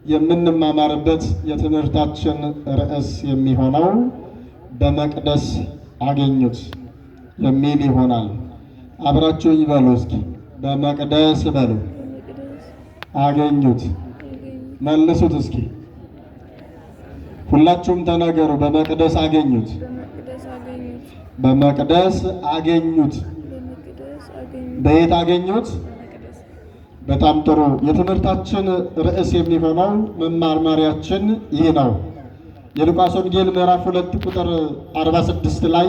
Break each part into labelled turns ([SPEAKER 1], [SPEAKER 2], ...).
[SPEAKER 1] የምንማማርበት የትምህርታችን ርዕስ የሚሆነው በመቅደስ አገኙት የሚል ይሆናል። አብራችሁ ይበሉ እስኪ። በመቅደስ በሉ። አገኙት መልሱት እስኪ። ሁላችሁም ተናገሩ። በመቅደስ አገኙት። በመቅደስ አገኙት። በየት አገኙት? በጣም ጥሩ። የትምህርታችን ርዕስ የሚሆነው መማማሪያችን ይህ ነው። የሉቃስ ወንጌል ምዕራፍ 2 ቁጥር 46 ላይ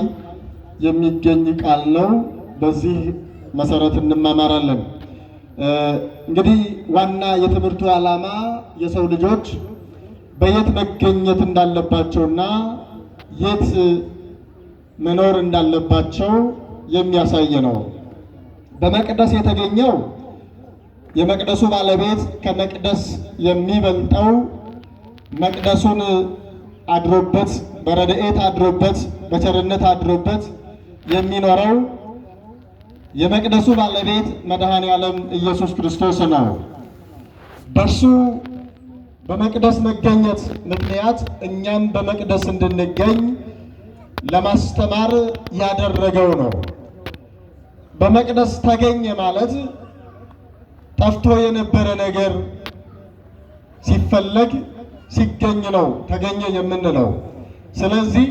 [SPEAKER 1] የሚገኝ ቃል ነው። በዚህ መሰረት እንማማራለን። እንግዲህ ዋና የትምህርቱ ዓላማ የሰው ልጆች በየት መገኘት እንዳለባቸውና የት መኖር እንዳለባቸው የሚያሳይ ነው። በመቅደስ የተገኘው የመቅደሱ ባለቤት ከመቅደስ የሚበልጠው መቅደሱን አድሮበት በረድኤት አድሮበት በቸርነት አድሮበት የሚኖረው የመቅደሱ ባለቤት መድኃኔ ዓለም ኢየሱስ ክርስቶስ ነው። በእርሱ በመቅደስ መገኘት ምክንያት እኛም በመቅደስ እንድንገኝ ለማስተማር ያደረገው ነው። በመቅደስ ተገኘ ማለት ጠፍቶ የነበረ ነገር ሲፈለግ ሲገኝ ነው ተገኘ የምንለው። ስለዚህ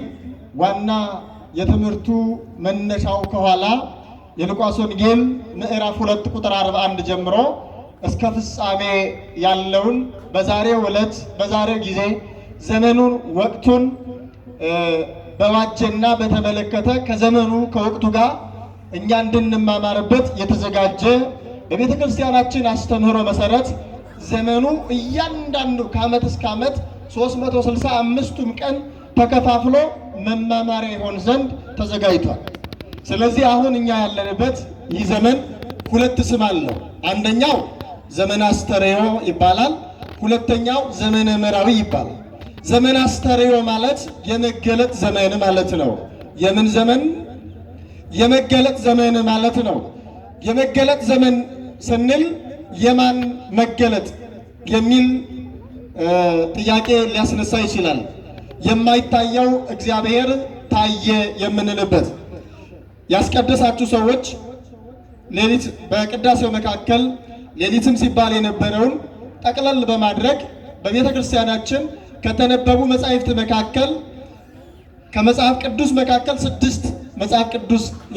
[SPEAKER 1] ዋና የትምህርቱ መነሻው ከኋላ የሉቃስ ወንጌል ምዕራፍ 2 ቁጥር 41 ጀምሮ እስከ ፍጻሜ ያለውን በዛሬው ዕለት በዛሬው ጊዜ ዘመኑን ወቅቱን በዋጀና በተመለከተ ከዘመኑ ከወቅቱ ጋር እኛ እንድንማማርበት የተዘጋጀ በቤተ ክርስቲያናችን አስተምህሮ መሰረት ዘመኑ እያንዳንዱ ከዓመት እስከ ዓመት 365ቱም ቀን ተከፋፍሎ መማማሪያ ይሆን ዘንድ ተዘጋጅቷል። ስለዚህ አሁን እኛ ያለንበት ይህ ዘመን ሁለት ስም አለው። አንደኛው ዘመነ አስተርእዮ ይባላል። ሁለተኛው ዘመነ ምዕራዊ ይባላል። ዘመነ አስተርእዮ ማለት የመገለጥ ዘመን ማለት ነው። የምን ዘመን? የመገለጥ ዘመን ማለት ነው። የመገለጥ ዘመን ስንል የማን መገለጥ የሚል ጥያቄ ሊያስነሳ ይችላል። የማይታየው እግዚአብሔር ታየ የምንልበት ያስቀደሳችሁ ሰዎች ሌሊት በቅዳሴው መካከል ሌሊትም ሲባል የነበረውን ጠቅለል በማድረግ በቤተ ክርስቲያናችን ከተነበቡ መጻሕፍት መካከል ከመጽሐፍ ቅዱስ መካከል 6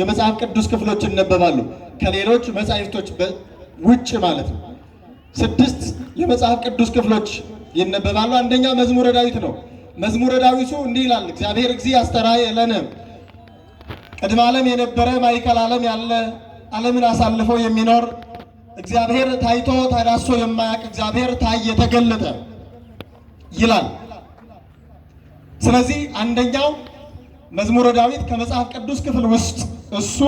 [SPEAKER 1] የመጽሐፍ ቅዱስ ክፍሎች ይነበባሉ። ከሌሎች መጻሕፍቶች ውጭ ማለት ነው። 6 የመጽሐፍ ቅዱስ ክፍሎች ይነበባሉ። አንደኛው መዝሙረ ዳዊት ነው። መዝሙረ ዳዊቱ እንዲህ ይላል። እግዚአብሔር እግዚእ አስተርአየ ለነ፣ ቅድመ ዓለም የነበረ ማዕከለ ዓለም ያለ ዓለምን አሳልፎ የሚኖር እግዚአብሔር ታይቶ ተዳሶ የማያውቅ እግዚአብሔር ታየ ተገለጠ ይላል። ስለዚህ አንደኛው መዝሙረ ዳዊት ከመጽሐፍ ቅዱስ ክፍል ውስጥ እሱ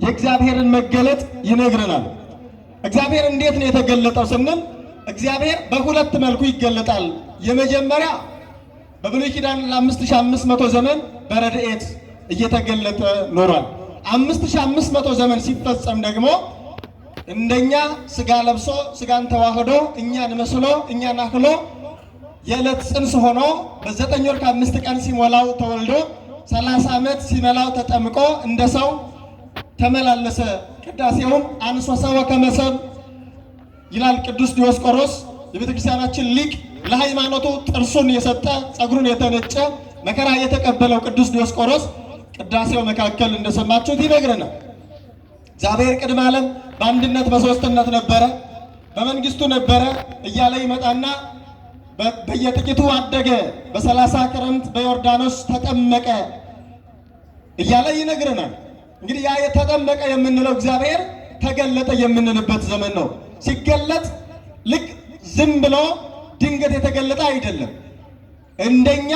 [SPEAKER 1] የእግዚአብሔርን መገለጥ ይነግረናል። እግዚአብሔር እንዴት ነው የተገለጠው ስንል እግዚአብሔር በሁለት መልኩ ይገለጣል። የመጀመሪያ በብሉይ ኪዳን ለ5500 ዘመን በረድኤት እየተገለጠ ኖሯል። 5500 ዘመን ሲፈጸም ደግሞ እንደኛ ስጋ ለብሶ ስጋን ተዋህዶ እኛን መስሎ እኛን አክሎ የዕለት ጽንስ ሆኖ በ9 ወር ከ5 ቀን ሲሞላው ተወልዶ 30 ዓመት ሲመላው ተጠምቆ እንደ ሰው ተመላለሰ። ቅዳሴውም አንሶ ሰው ከመሰብ ይላል ቅዱስ ዲዮስቆሮስ የቤተ ክርስቲያናችን ሊቅ፣ ለሃይማኖቱ ጥርሱን የሰጠ ጸጉሩን የተነጨ መከራ የተቀበለው ቅዱስ ዲዮስቆሮስ ቅዳሴው መካከል እንደሰማችሁት ይነግረናል። እግዚአብሔር ቅድመ ዓለም በአንድነት በሶስትነት ነበረ፣ በመንግስቱ ነበረ እያለ ይመጣና በየጥቂቱ አደገ፣ በ30 ክረምት በዮርዳኖስ ተጠመቀ እያለ ይነግረናል። እንግዲህ ያ የተጠመቀ የምንለው እግዚአብሔር ተገለጠ የምንልበት ዘመን ነው። ሲገለጥ ልክ ዝም ብሎ ድንገት የተገለጠ አይደለም። እንደኛ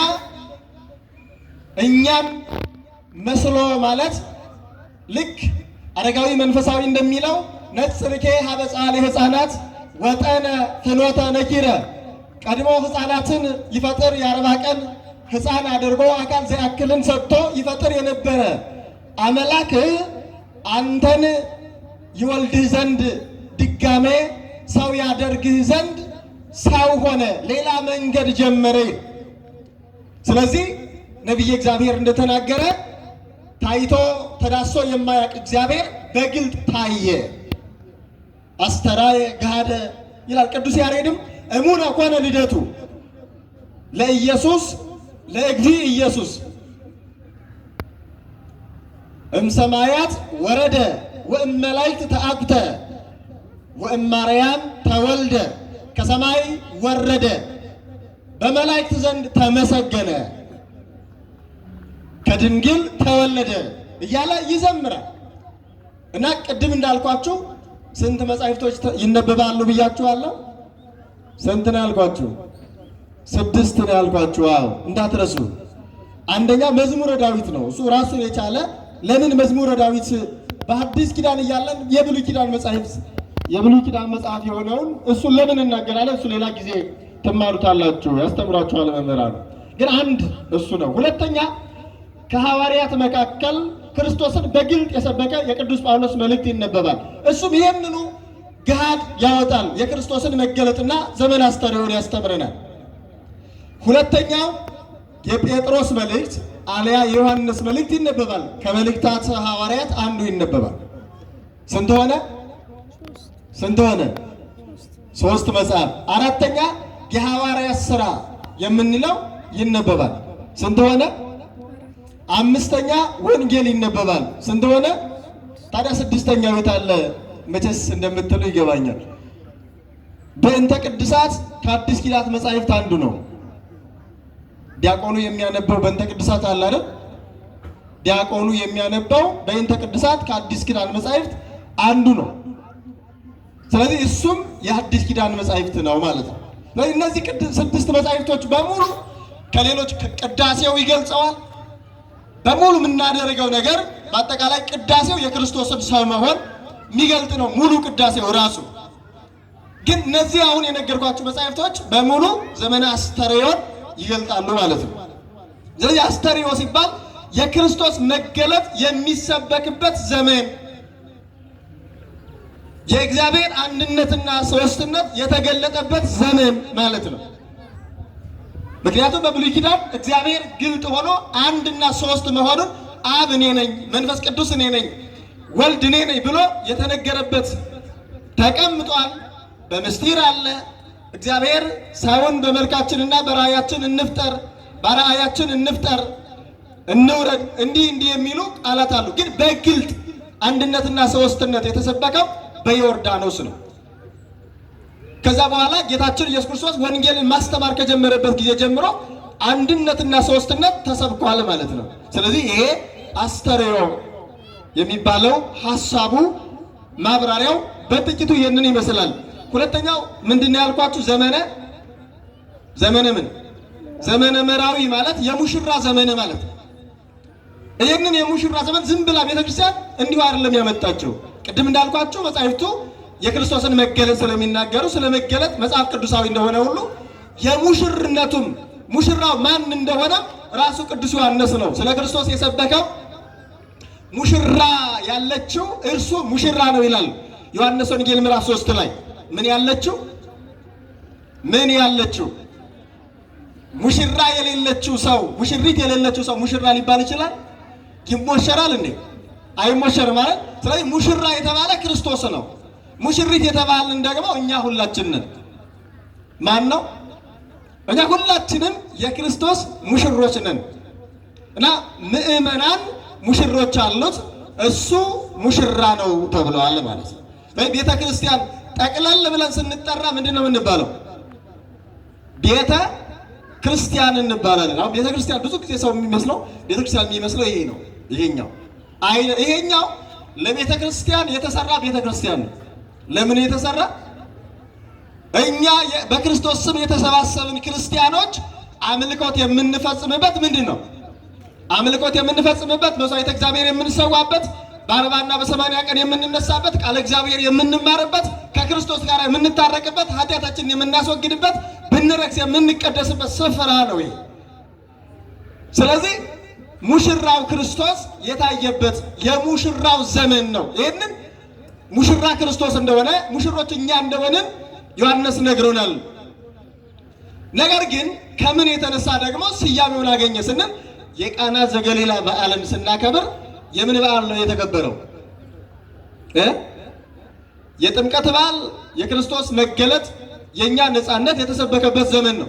[SPEAKER 1] እኛን መስሎ ማለት ልክ አረጋዊ መንፈሳዊ እንደሚለው ነጽርኬ ሀበ ጻሌ ሕፃናት ወጠነ ፍኖተ ነኪረ፣ ቀድሞ ሕፃናትን ይፈጥር የ40 ቀን ሕፃን አድርጎ አካል ዘያክልን ሰጥቶ ይፈጥር የነበረ አምላክ አንተን ይወልድህ ዘንድ ድጋሜ ሰው ያደርግህ ዘንድ ሰው ሆነ፣ ሌላ መንገድ ጀመረ። ስለዚህ ነቢየ እግዚአብሔር እንደተናገረ ታይቶ ተዳሶ የማያውቅ እግዚአብሔር በግልጥ ታየ። አስተራየ ገሃደ ይላል ቅዱስ ያሬድም እሙነ ኮነ ልደቱ ለኢየሱስ ለእግዚእ ኢየሱስ እምሰማያት ወረደ ወእመላእክት ተአኩተ ወእማርያም ተወልደ። ከሰማይ ወረደ በመላእክት ዘንድ ተመሰገነ ከድንግል ተወለደ እያለ ይዘምራል። እና ቅድም እንዳልኳችሁ ስንት መጻሕፍቶች ይነበባሉ ብያችኋለሁ? ስንት ነው ያልኳችሁ? 6 ነው ያልኳችሁ። አዎ እንዳትረሱ። አንደኛ መዝሙረ ዳዊት ነው። እሱ ራሱን የቻለ ለምን መዝሙረ ዳዊት በአዲስ ኪዳን እያለን የብሉይ ኪዳን መጽሐፍ የሆነውን እሱን ለምን እናገራለን? እሱ ሌላ ጊዜ ትማሩታላችሁ፣ ያስተምራችኋል መምህራኑ። ግን አንድ እሱ ነው። ሁለተኛ ከሐዋርያት መካከል ክርስቶስን በግልጥ የሰበከ የቅዱስ ጳውሎስ መልእክት ይነበባል። እሱም ይህንኑ ገሃድ ያወጣል። የክርስቶስን መገለጥና ዘመን አስተርእዮን ያስተምረናል። ሁለተኛው የጴጥሮስ መልእክት አልያ የዮሐንስ መልእክት ይነበባል። ከመልእክታት ሐዋርያት አንዱ ይነበባል። ስንት ሆነ? 3 መጽሐፍ። አራተኛ የሐዋርያት ሥራ የምንለው ይነበባል። ስንት ሆነ? 5ኛ ወንጌል ይነበባል። ስንት ሆነ? ታዲያ 6ኛው የት አለ? መቼስ እንደምትሉ ይገባኛል። በእንተ ቅድሳት ከአዲስ ኪዳን መጻሕፍት አንዱ ነው። ዲያቆኑ የሚያነበው በእንተ ቅድሳት አለ አይደል? ዲያቆኑ የሚያነበው በእንተ ቅድሳት ከአዲስ ኪዳን መጻሕፍት አንዱ ነው። ስለዚህ እሱም የአዲስ ኪዳን መጻሕፍት ነው ማለት ነው። እነዚህ 6 መጻሕፍቶች በሙሉ ከሌሎች ቅዳሴው ይገልጸዋል። በሙሉ የምናደርገው ነገር በአጠቃላይ ቅዳሴው የክርስቶስን ሰው መሆን የሚገልጥ ነው። ሙሉ ቅዳሴው ራሱ ግን እነዚህ አሁን የነገርኳችሁ መጻሕፍቶች በሙሉ ዘመነ አስተርእዮን ይገልጣሉ ማለት ነው። ስለዚህ አስተርእዮ ሲባል የክርስቶስ መገለጥ የሚሰበክበት ዘመን፣ የእግዚአብሔር አንድነትና ሦስትነት የተገለጠበት ዘመን ማለት ነው። ምክንያቱም በብሉይ ኪዳን እግዚአብሔር ግልጥ ሆኖ አንድና ሦስት መሆኑን አብ እኔ ነኝ፣ መንፈስ ቅዱስ እኔ ነኝ፣ ወልድ እኔ ነኝ ብሎ የተነገረበት ተቀምጧል። በምስጢር አለ። እግዚአብሔር ሰውን በመልካችንና በራእያችን እንፍጠር፣ በራእያችን እንፍጠር፣ እንውረድ፣ እንዲህ የሚሉ ቃላት አሉ። ግን በግልጥ አንድነትና ሦስትነት የተሰበከው በዮርዳኖስ ነው። ከዛ በኋላ ጌታችን ኢየሱስ ክርስቶስ ወንጌልን ማስተማር ከጀመረበት ጊዜ ጀምሮ አንድነትና ሦስትነት ተሰብኳል ማለት ነው። ስለዚህ ይሄ አስተርእዮ የሚባለው ሐሳቡ ማብራሪያው በጥቂቱ ይህንን ይመስላል። ሁለተኛው ምንድን ነው ያልኳችሁ? ዘመነ መራዊ ማለት የሙሽራ ዘመን ማለት ነው። ይህንን የሙሽራ ዘመን ዝም ብላ ቤተክርስቲያን እንዲሁ አይደለም ያመጣቸው። ቅድም እንዳልኳችሁ መጻሕፍቱ የክርስቶስን መገለጥ ስለሚናገሩ ስለመገለጥ መጽሐፍ ቅዱሳዊ እንደሆነ ሁሉ የሙሽርነቱም ሙሽራው ማን እንደሆነ ራሱ ቅዱስ ዮሐንስ ነው ስለ ክርስቶስ የሰበከው። ሙሽራ ያለችው እርሱ ሙሽራ ነው ይላል ዮሐንስ ወንጌል ምዕራፍ 3 ላይ። ምን ያለችው ሙሽራ የሌለችው ሰው፣ ሙሽሪት የሌለችው ሰው ሙሽራ ሊባል ይችላል? ይሞሸራል እንዴ? አይሞሸርም ማለት። ስለዚህ ሙሽራ የተባለ ክርስቶስ ነው። ሙሽሪት የተባልን ደግሞ እኛ ሁላችን ነን። ማን ነው? እኛ ሁላችንም የክርስቶስ ሙሽሮች ነን እና ምእመናን ሙሽሮች አሉት፣ እሱ ሙሽራ ነው ተብለዋል ማለት ነው። ቤተ ክርስቲያን ጠቅለል ብለን ስንጠራ ምንድን ነው የምንባለው? ቤተ ክርስቲያን እንባላለን። አሁን ቤተ ክርስቲያን ብዙ ጊዜ ሰው የሚመስለው ቤተ ክርስቲያን የሚመስለው ይሄ ነው። ይሄኛው ለቤተ ክርስቲያን የተሰራ ቤተ ክርስቲያን ነው። ለምን የተሰራ? እኛ በክርስቶስ ስም የተሰባሰብን ክርስቲያኖች አምልኮት የምንፈጽምበት ምንድን ነው? አምልኮት የምንፈጽምበት መስዋዕተ እግዚአብሔር የምንሰዋበት በ40 በ80 ቀን የምንነሳበት ቃለ እግዚአብሔር የምንማርበት ከክርስቶስ ጋር የምንታረቅበት ኃጢአታችንን የምናስወግድበት ብንረክስ የምንቀደስበት ስፍራ ነው ይሄ። ስለዚህ ሙሽራው ክርስቶስ የታየበት የሙሽራው ዘመን ነው። ይህንን ሙሽራ ክርስቶስ እንደሆነ ሙሽሮች እኛ እንደሆንን ዮሐንስ ነግሮናል። ነገር ግን ከምን የተነሳ ደግሞ ስያሜውን አገኘ ስንል የቃና ዘገሊላ በዓልን ስናከብር የምን በዓል ነው የተከበረው? የጥምቀት በዓል የክርስቶስ መገለጥ የኛ ነፃነት የተሰበከበት ዘመን ነው።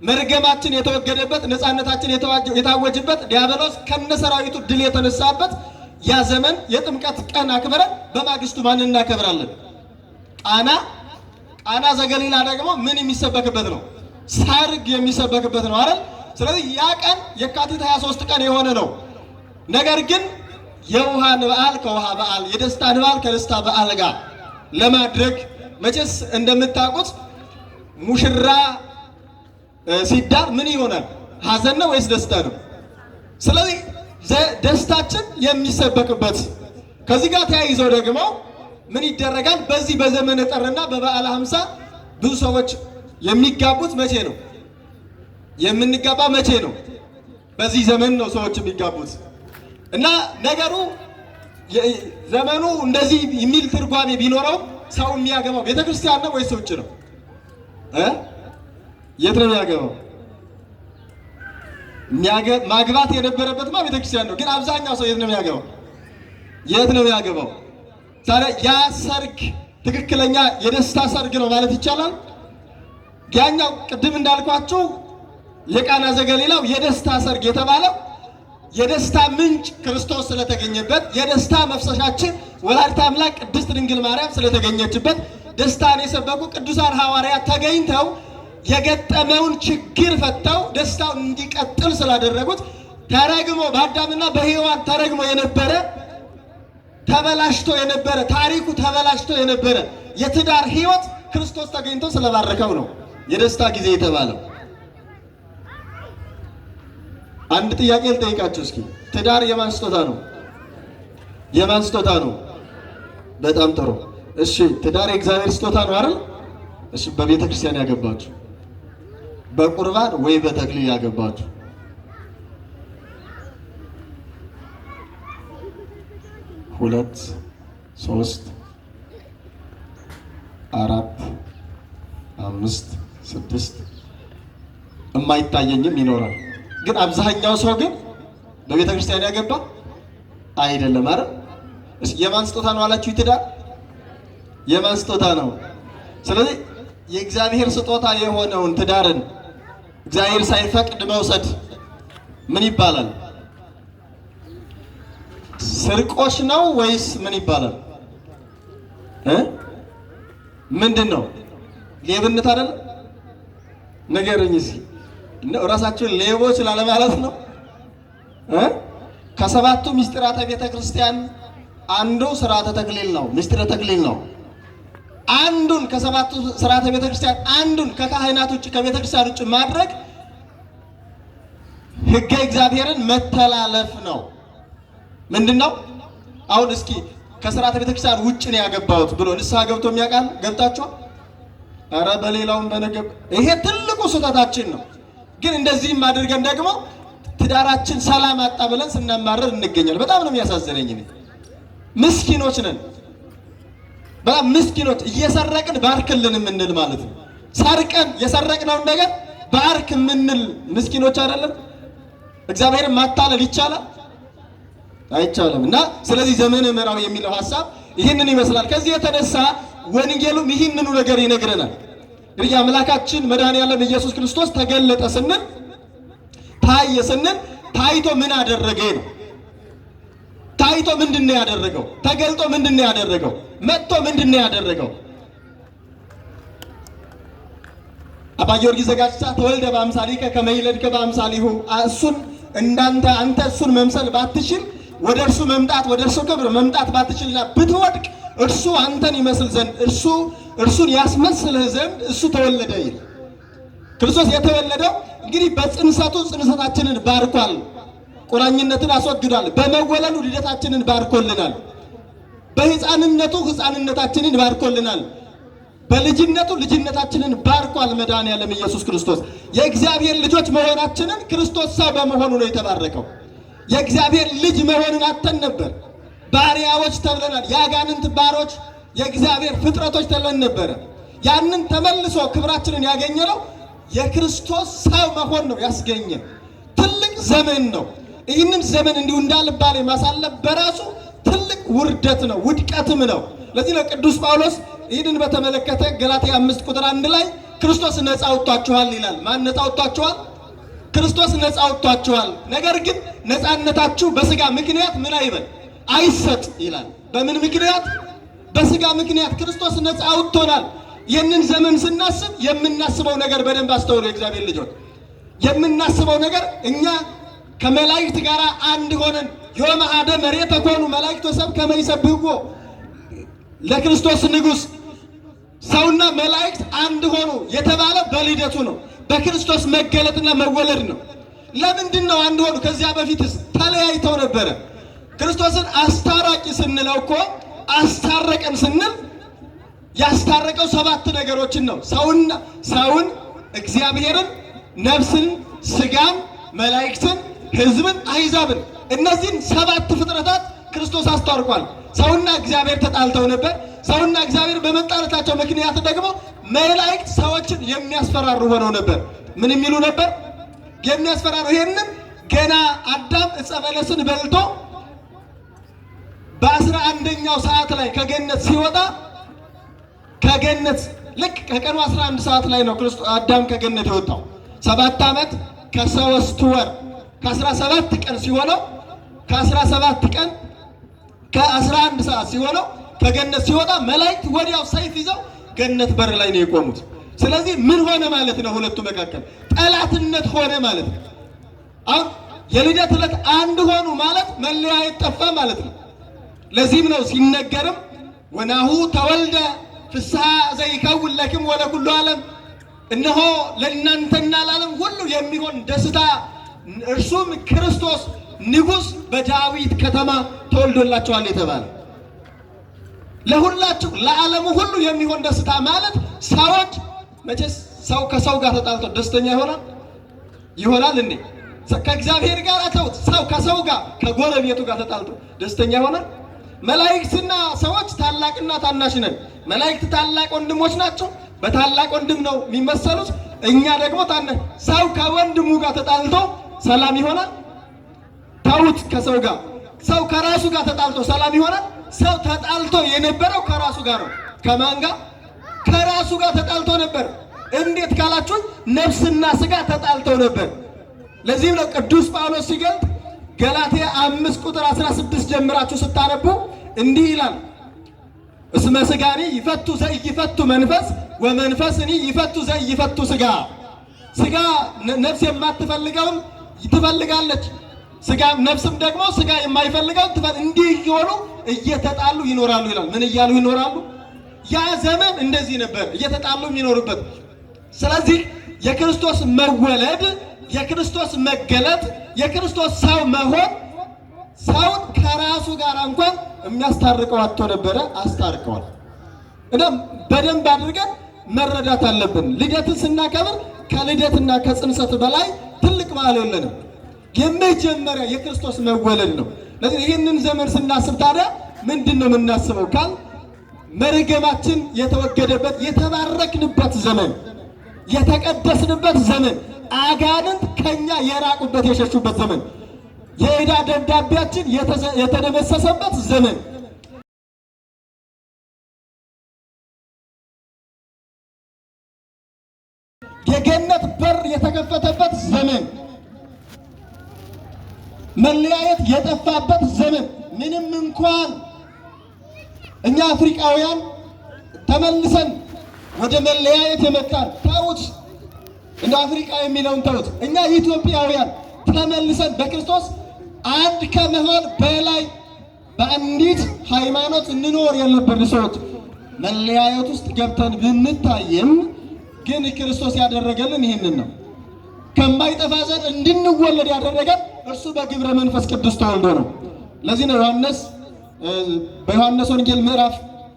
[SPEAKER 1] መርገማችን የተወገደበት፣ ነፃነታችን የታወጀበት፣ ዲያብሎስ ከነሰራዊቱ ድል የተነሳበት ያ ዘመን የጥምቀት ቀን አክብረን በማግስቱ ማን እናከብራለን? ቃና ዘገሊላ ደግሞ ምን የሚሰበክበት ነው? ሰርግ የሚሰበክበት ነው አይደል? ስለዚህ ያ ቀን የካቲት 23 ቀን የሆነ ነው። ነገር ግን የውሃን በዓል ከውሃ በዓል፣ የደስታን በዓል ከደስታ በዓል ጋር ለማድረግ መቼስ እንደምታውቁት ሙሽራ ሲዳር ምን ይሆናል? ሀዘን ነው ወይስ ደስታ ነው? ስለዚህ ደስታችን የሚሰበክበት ከዚህ ጋር ተያይዘው ደግሞ ምን ይደረጋል? በዚህ በዘመነ ጥርና በበዓለ ሃምሳ ብዙ ሰዎች የሚጋቡት መቼ ነው? የምንጋባ መቼ ነው? በዚህ ዘመን ነው ሰዎች የሚጋቡት። እና ነገሩ ዘመኑ እንደዚህ የሚል ትርጓሜ ቢኖረው ሰው የሚያገባው ቤተክርስቲያን ነው ወይስ ውጭ ነው? የት ነው የሚያገባው? ማግባት የነበረበትማ ቤተክርስቲያን ነው። ግን አብዛኛው ሰው የት ነው የሚያገባው? የት ነው የሚያገባው? ታዲያ ያ ሰርግ ትክክለኛ የደስታ ሰርግ ነው ማለት ይቻላል? ያኛው ቅድም እንዳልኳችሁ የቃና ዘገሊላው የደስታ ሰርግ የተባለው የደስታ ምንጭ ክርስቶስ ስለተገኘበት፣ የደስታ መፍሰሻችን ወላዲተ አምላክ ቅድስት ድንግል ማርያም ስለተገኘችበት፣ ደስታን የሰበኩ ቅዱሳን ሐዋርያት ተገኝተው የገጠመውን ችግር ፈተው ደስታውን እንዲቀጥል ስላደረጉት፣ ተረግሞ በአዳምና በሔዋን ተረግሞ የነበረ ተበላሽቶ የነበረ ታሪኩ ተበላሽቶ የነበረ የትዳር ሕይወት ክርስቶስ ተገኝቶ ስለባረከው ነው የደስታ ጊዜ የተባለው። አንድ ጥያቄ ልጠይቃችሁ እስኪ። ትዳር የማን ስጦታ ነው? የማን ስጦታ ነው? በጣም ጥሩ። እሺ ትዳር የእግዚአብሔር ስጦታ ነው አይደል? እሺ በቤተ ክርስቲያን ያገባችሁ፣ በቁርባን ወይ በተክሊል ያገባችሁ? ሁለት፣ ሶስት፣ አራት፣ አምስት፣ ስድስት የማይታየኝም ይኖራል። ግን አብዛኛው ሰው ግን በቤተ ክርስቲያን ያገባ አይደለም አይደል? እሺ የማን ስጦታ ነው አላችሁ? ትዳር የማን ስጦታ ነው? ስለዚህ የእግዚአብሔር ስጦታ የሆነውን ትዳርን እግዚአብሔር ሳይፈቅድ መውሰድ ምን ይባላል? ስርቆሽ ነው ወይስ ምን ይባላል? ምንድን ነው? ሌብነት አይደል? ንገሩኝ እስኪ። ራሳችሁን ሌቦች ላለማለት ነው። ከሰባቱ ምስጢራተ ቤተ ክርስቲያን አንዱ ስርዓተ ተክሊል ነው፣ ምስጢረ ተክሊል ነው። አንዱን ከሰባቱ ስርዓተ ቤተ ክርስቲያን አንዱን ከካህናት ውጭ ከቤተ ክርስቲያን ውጭ ማድረግ ሕገ እግዚአብሔርን መተላለፍ ነው። ምንድነው? አሁን እስኪ ከስርዓተ ቤተ ክርስቲያን ውጭ ነው ያገባሁት ብሎ ንስሐ ገብቶ የሚያውቃል? ገብታችኋል? ኧረ በሌላውም በነገብ ይሄ ትልቁ ስህተታችን ነው። ግን እንደዚህም አድርገን ደግሞ ትዳራችን ሰላም አጣ ብለን ስናማረር እንገኛለን። በጣም ነው የሚያሳዝነኝ። ምስኪኖች ነን፣ በጣም ምስኪኖች። እየሰረቅን ባርክልን የምንል ማለት ነው። ሰርቀን የሰረቅነውን ነገር ባርክ የምንል ምስኪኖች አይደለም? እግዚአብሔርን ማታለል ይቻላል? አይቻልም። እና ስለዚህ ዘመነ ምዕራዊ የሚለው ሐሳብ ይህንን ይመስላል። ከዚህ የተነሳ ወንጌሉም ይህንኑ ነገር ይነግረናል። እንግዲህ አምላካችን መድኃኔዓለም ኢየሱስ ክርስቶስ ተገለጠ ስንል ታየ ስንል ታይቶ ምን አደረገ ነው? ታይቶ ምንድነው ያደረገው? ተገልጦ ምንድነው ያደረገው? መጥቶ ምንድነው ያደረገው? አባ ጊዮርጊስ ዘጋስጫ ተወልደ በአምሳሊከ ከመ ይለድከ በአምሳሊሁ። እሱን እንዳንተ አንተ እሱን መምሰል ባትችል፣ ወደ እርሱ መምጣት ወደ እርሱ ክብር መምጣት ባትችልና ብትወድቅ እርሱ አንተን ይመስል ዘንድ እርሱን ያስመስልህ ዘንድ እሱ ተወለደ ይል። ክርስቶስ የተወለደው እንግዲህ በጽንሰቱ ጽንሰታችንን ባርኳል፣ ቁራኝነትን አስወግዷል። በመወለዱ ልደታችንን ባርኮልናል። በሕፃንነቱ ሕፃንነታችንን ባርኮልናል። በልጅነቱ ልጅነታችንን ባርኳል። መድኃኔዓለም ኢየሱስ ክርስቶስ የእግዚአብሔር ልጆች መሆናችንን ክርስቶስ ሰው በመሆኑ ነው የተባረከው። የእግዚአብሔር ልጅ መሆንን አተን ነበር፣ ባሪያዎች ተብለናል። የአጋንንት ባሮች፣ የእግዚአብሔር ፍጥረቶች ተብለን ነበረ። ያንን ተመልሶ ክብራችንን ያገኘነው የክርስቶስ ሰው መሆን ነው ያስገኘ ትልቅ ዘመን ነው። ይህንን ዘመን እንዲሁ እንዳልባሌ ማሳለፍ በራሱ ትልቅ ውርደት ነው፣ ውድቀትም ነው። ለዚህ ነው ቅዱስ ጳውሎስ ይህንን በተመለከተ ገላትያ 5:1 ላይ ክርስቶስ ነፃ አውጥቷችኋል ይላል። ማን ነፃ አውጥቷችኋል? ክርስቶስ ነፃ አውጥቷችኋል። ነገር ግን ነፃነታችሁ በስጋ ምክንያት ምን አይበል አይሰጥ ይላል። በምን ምክንያት? በስጋ ምክንያት ክርስቶስ ነፃ አውጥቶናል። ይህንን ዘመን ስናስብ የምናስበው ነገር በደንብ አስተውሉ። የእግዚአብሔር ልጆች የምናስበው ነገር እኛ ከመላእክት ጋር አንድ ሆነን ዮም አሐደ መሬት ተኮኑ መላእክት ወሰብ ከመ ይሰብሕዎ ለክርስቶስ ንጉሥ ሰውና መላእክት አንድ ሆኑ የተባለ በልደቱ ነው፣ በክርስቶስ መገለጥና መወለድ ነው። ለምንድን ነው አንድ ሆኑ? ከዚያ በፊትስ ተለያይተው ነበረ። ክርስቶስን አስታራቂ ስንለው እኮ አስታረቀን ስንል ያስታረቀው 7 ነገሮችን ነው። ሰውን፣ እግዚአብሔርን፣ ነፍስን፣ ስጋን፣ መላእክትን፣ ሕዝብን፣ አሕዛብን እነዚህን 7 ፍጥረታት ክርስቶስ አስታርቋል። ሰውና እግዚአብሔር ተጣልተው ነበር። ሰውና እግዚአብሔር በመጣላታቸው ምክንያት ደግሞ መላእክት ሰዎችን የሚያስፈራሩ ሆነው ነበር። ምን የሚሉ ነበር? የሚያስፈራሩ። ይሄንን ገና አዳም ዕፀ በለስን በልቶ በ11ኛው ሰዓት ላይ ከገነት ሲወጣ ከገነት ልክ ከቀኑ 11 ሰዓት ላይ ነው አዳም ከገነት የወጣው። 7 ዓመት ከ3 ወር ከ17 ቀን ሲሆነው ከ17 ቀን ከ11 ሰዓት ሲሆነው ከገነት ሲወጣ መላእክት ወዲያው ሰይፍ ይዘው ገነት በር ላይ ነው የቆሙት። ስለዚህ ምን ሆነ ማለት ነው? ሁለቱ መካከል ጠላትነት ሆነ ማለት ነው። አሁን የልደት ዕለት አንድ ሆኑ ማለት መለያየት ጠፋ ማለት ነው። ለዚህም ነው ሲነገርም ወናሁ ተወልደ ፍስሐ ዘይከውን ለክም ወለኩሉ ዓለም፣ እነሆ ለእናንተና ለዓለም ሁሉ የሚሆን ደስታ እርሱም ክርስቶስ ንጉሥ በዳዊት ከተማ ተወልዶላቸዋል የተባለ ለሁላችሁ ለዓለሙ ሁሉ የሚሆን ደስታ ማለት ሰዎች መቼስ ሰው ከሰው ጋር ተጣልቶ ደስተኛ ይሆናል እንዴ? ከእግዚአብሔር ጋር ተውት፣ ሰው ከሰው ጋር ከጎረቤቱ ጋር ተጣልቶ ደስተኛ ይሆናል? መላእክትና ሰዎች ታላቅና ታናሽ ነን። መላእክት ታላቅ ወንድሞች ናቸው፣ በታላቅ ወንድም ነው የሚመሰሉት። እኛ ደግሞ ሰው ከወንድሙ ጋር ተጣልቶ ሰላም ይሆናል? ተውት። ከሰው ጋር ሰው ከራሱ ጋር ተጣልቶ ሰላም ይሆናል? ሰው ተጣልቶ የነበረው ከራሱ ጋር ነው። ከማን ጋር? ከራሱ ጋር ተጣልቶ ነበር። እንዴት ካላችሁ ነፍስና ስጋ ተጣልተው ነበር። ለዚህም ነው ቅዱስ ጳውሎስ ሲገልጥ ገላትያ 5:16 ጀምራችሁ ስታነቡ እንዲህ ይላል፣ እስመ ስጋኒ ይፈቱ ዘይፈቱ መንፈስ ወመንፈስኒ ይፈቱ ዘይፈቱ ስጋ። ስጋ ነፍስ የማትፈልገውን ትፈልጋለች፣ ስጋ ነፍስም ደግሞ ስጋ የማይፈልገውን እንዲህ እየሆኑ እየተጣሉ ይኖራሉ ይላል። ምን እያሉ ይኖራሉ? ያ ዘመን እንደዚህ ነበር፣ እየተጣሉ የሚኖሩበት። ስለዚህ የክርስቶስ መወለድ፣ የክርስቶስ መገለጥ፣ የክርስቶስ ሰው መሆን ሰውን ከራሱ ጋር እንኳን የሚያስታርቀው አጥቶ ነበረ፣ አስታርቀዋል። እናም በደንብ አድርገን መረዳት አለብን። ልደትን ስናከብር ከልደትና ከጽንሰት በላይ ትልቅ በዓል የለንም። የመጀመሪያ የክርስቶስ መወለድ ነው። ለዚህ ይህንን ዘመን ስናስብ ታዲያ ምንድን ነው የምናስበው ካል መርገማችን የተወገደበት የተባረክንበት ዘመን፣ የተቀደስንበት ዘመን፣ አጋንንት ከኛ የራቁበት የሸሹበት ዘመን፣ የዕዳ ደብዳቤያችን የተደመሰሰበት ዘመን፣ የገነት በር የተከፈተበት ዘመን፣ መለያየት የጠፋበት ዘመን። ምንም እንኳን እኛ አፍሪካውያን ተመልሰን ወደ መለያየት የመጣን ተውት፣ እንደ አፍሪካ የሚለውን ተውት። እኛ ኢትዮጵያውያን ተመልሰን በክርስቶስ አንድ ከመሆን በላይ በአንዲት ሃይማኖት እንኖር የለብን ሰዎች። መለያየት ውስጥ ገብተን ብንታየም ግን ክርስቶስ ያደረገልን ይህንን ነው። ከማይጠፋ ዘር እንድንወለድ ያደረገን እርሱ በግብረ መንፈስ ቅዱስ ተወልዶ ነው። ለዚህ ነው በዮሐንስ ወንጌል ምዕራፍ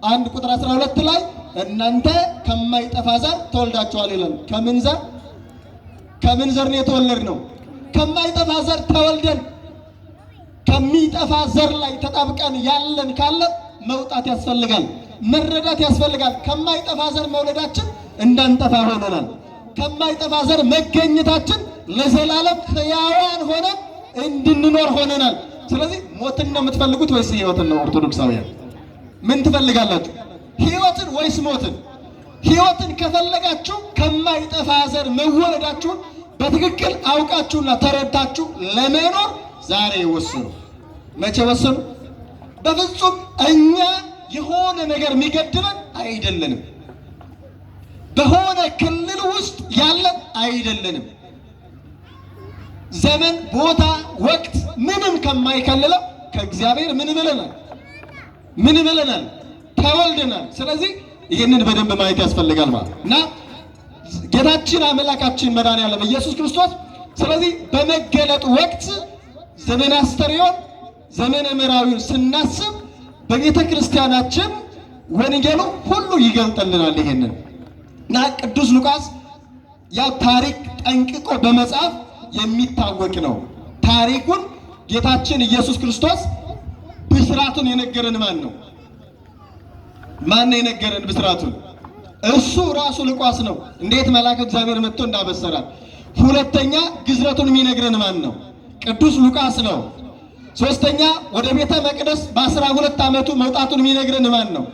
[SPEAKER 1] 1:12 ላይ እናንተ ከማይጠፋ ዘር ተወልዳችኋል ይላል። ከምን ዘር ነው የተወለድነው? ከማይጠፋ ዘር ተወልደን ከሚጠፋ ዘር ላይ ተጣብቀን ያለን ካለ መውጣት ያስፈልጋል፣ መረዳት ያስፈልጋል። ከማይጠፋ ዘር መውለዳችን እንዳንጠፋ ሆነናል። ከማይጠፋ ዘር መገኘታችን ለዘላለም ሕያዋን ሆነ እንድንኖር ሆነናል። ስለዚህ ሞትን ነው የምትፈልጉት ወይስ ሕይወትን ነው? ኦርቶዶክሳውያን ምን ትፈልጋላችሁ? ሕይወትን ወይስ ሞትን? ሕይወትን ከፈለጋችሁ ከማይጠፋ ዘር መወለዳችሁን በትክክል አውቃችሁና ተረድታችሁ ለመኖር ዛሬ ወስኑ። መቼ ወስኑ? በፍጹም እኛ የሆነ ነገር የሚገድበን አይደለንም። በሆነ ክልል ውስጥ ያለን አይደለንም። ዘመን፣ ቦታ፣ ወቅት ምንም ከማይከልለው ከእግዚአብሔር ምን ብለናል? ምን ብለናል? ተወልደናል። ስለዚህ ይህንን በደንብ ማየት ያስፈልጋል ማለት እና ጌታችን አምላካችን መድኃኒዓለም ኢየሱስ ክርስቶስ ስለዚህ በመገለጥ ወቅት ዘመነ አስተርእዮን ዘመነ ምዕራዊውን ስናስብ በቤተ ክርስቲያናችን ወንጌሉ ሁሉ ይገልጥልናል። ይሄንን እና ቅዱስ ሉቃስ ያው ታሪክ ጠንቅቆ በመጻፍ የሚታወቅ ነው። ታሪኩን ጌታችን ኢየሱስ ክርስቶስ ብስራቱን የነገረን ማን ነው? ማን ነው የነገረን ብስራቱን? እሱ ራሱ ሉቃስ ነው። እንዴት መልአከ እግዚአብሔር መጥቶ እንዳበሰራት። ሁለተኛ ግዝረቱን የሚነግረን ማን ነው? ቅዱስ ሉቃስ ነው። ሶስተኛ ወደ ቤተ መቅደስ በ12 ዓመቱ መውጣቱን የሚነግረን ማን ነው?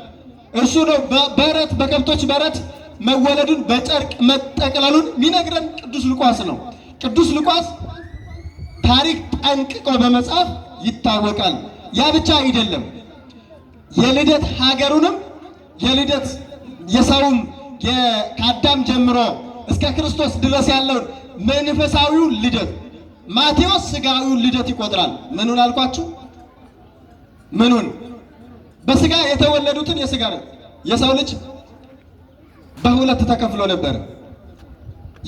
[SPEAKER 1] እርሱ ነው። በረት በከብቶች በረት መወለዱን በጨርቅ መጠቅለሉን የሚነግረን ቅዱስ ሉቃስ ነው። ቅዱስ ሉቃስ ታሪክ ጠንቅቆ በመጻፍ ይታወቃል። ያ ብቻ አይደለም፣ የልደት ሀገሩንም የልደት የሰውም ከአዳም ጀምሮ እስከ ክርስቶስ ድረስ ያለውን መንፈሳዊውን ልደት ማቴዎስ ስጋዊውን ልደት ይቆጥራል። ምኑን አልኳችሁ? ምኑን? በስጋ የተወለዱትን የስጋ የሰው ልጅ በሁለት ተከፍሎ ነበር።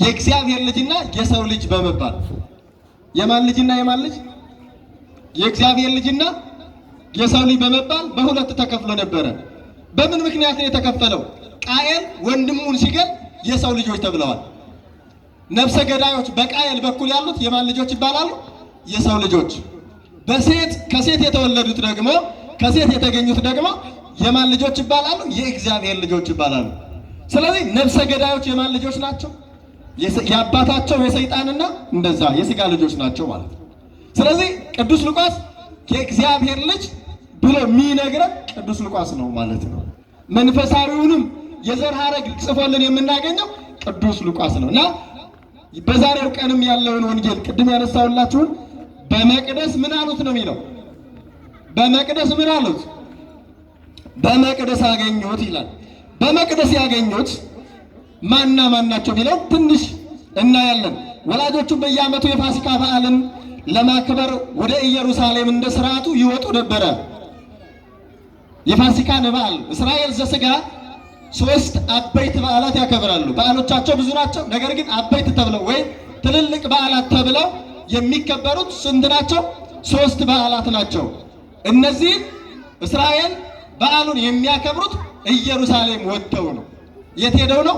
[SPEAKER 1] የእግዚአብሔር ልጅና የሰው ልጅ በመባል የማን ልጅና የማን ልጅ? የእግዚአብሔር ልጅና የሰው ልጅ በመባል በሁለት ተከፍሎ ነበረ። በምን ምክንያት ነው የተከፈለው? ቃየል ወንድሙን ሲገል የሰው ልጆች ተብለዋል። ነፍሰ ገዳዮች በቃየል በኩል ያሉት የማን ልጆች ይባላሉ? የሰው ልጆች። ከሴት የተወለዱት ደግሞ ከሴት የተገኙት ደግሞ የማን ልጆች ይባላሉ? የእግዚአብሔር ልጆች ይባላሉ። ስለዚህ ነፍሰ ገዳዮች የማን ልጆች ናቸው? የአባታቸው የሰይጣንና እንደዛ የስጋ ልጆች ናቸው ማለት ነው። ስለዚህ ቅዱስ ሉቃስ የእግዚአብሔር ልጅ ብሎ የሚነግረን ቅዱስ ሉቃስ ነው ማለት ነው። መንፈሳዊውንም የዘር ሐረግ ጽፎልን የምናገኘው ቅዱስ ሉቃስ ነው እና በዛሬው ቀንም ያለውን ወንጌል ቅድም ያነሳውላችሁን በመቅደስ ምን አሉት ነው የሚለው። በመቅደስ ምን አሉት? በመቅደስ አገኙት ይላል። በመቅደስ ያገኙት ማና ማን ናቸው የሚለው ትንሽ እናያለን። ወላጆቹም በየዓመቱ የፋሲካ በዓልን ለማክበር ወደ ኢየሩሳሌም እንደ ሥርዓቱ ይወጡ ነበረ። የፋሲካን በዓል እስራኤል ዘሥጋ 3 አበይት በዓላት ያከብራሉ። በዓሎቻቸው ብዙ ናቸው። ነገር ግን አበይት ተብለው ወይም ትልልቅ በዓላት ተብለው የሚከበሩት ስንት ናቸው? 3 በዓላት ናቸው። እነዚህም እስራኤል በዓሉን የሚያከብሩት ኢየሩሳሌም ወጥተው ነው። የት ሄደው ነው?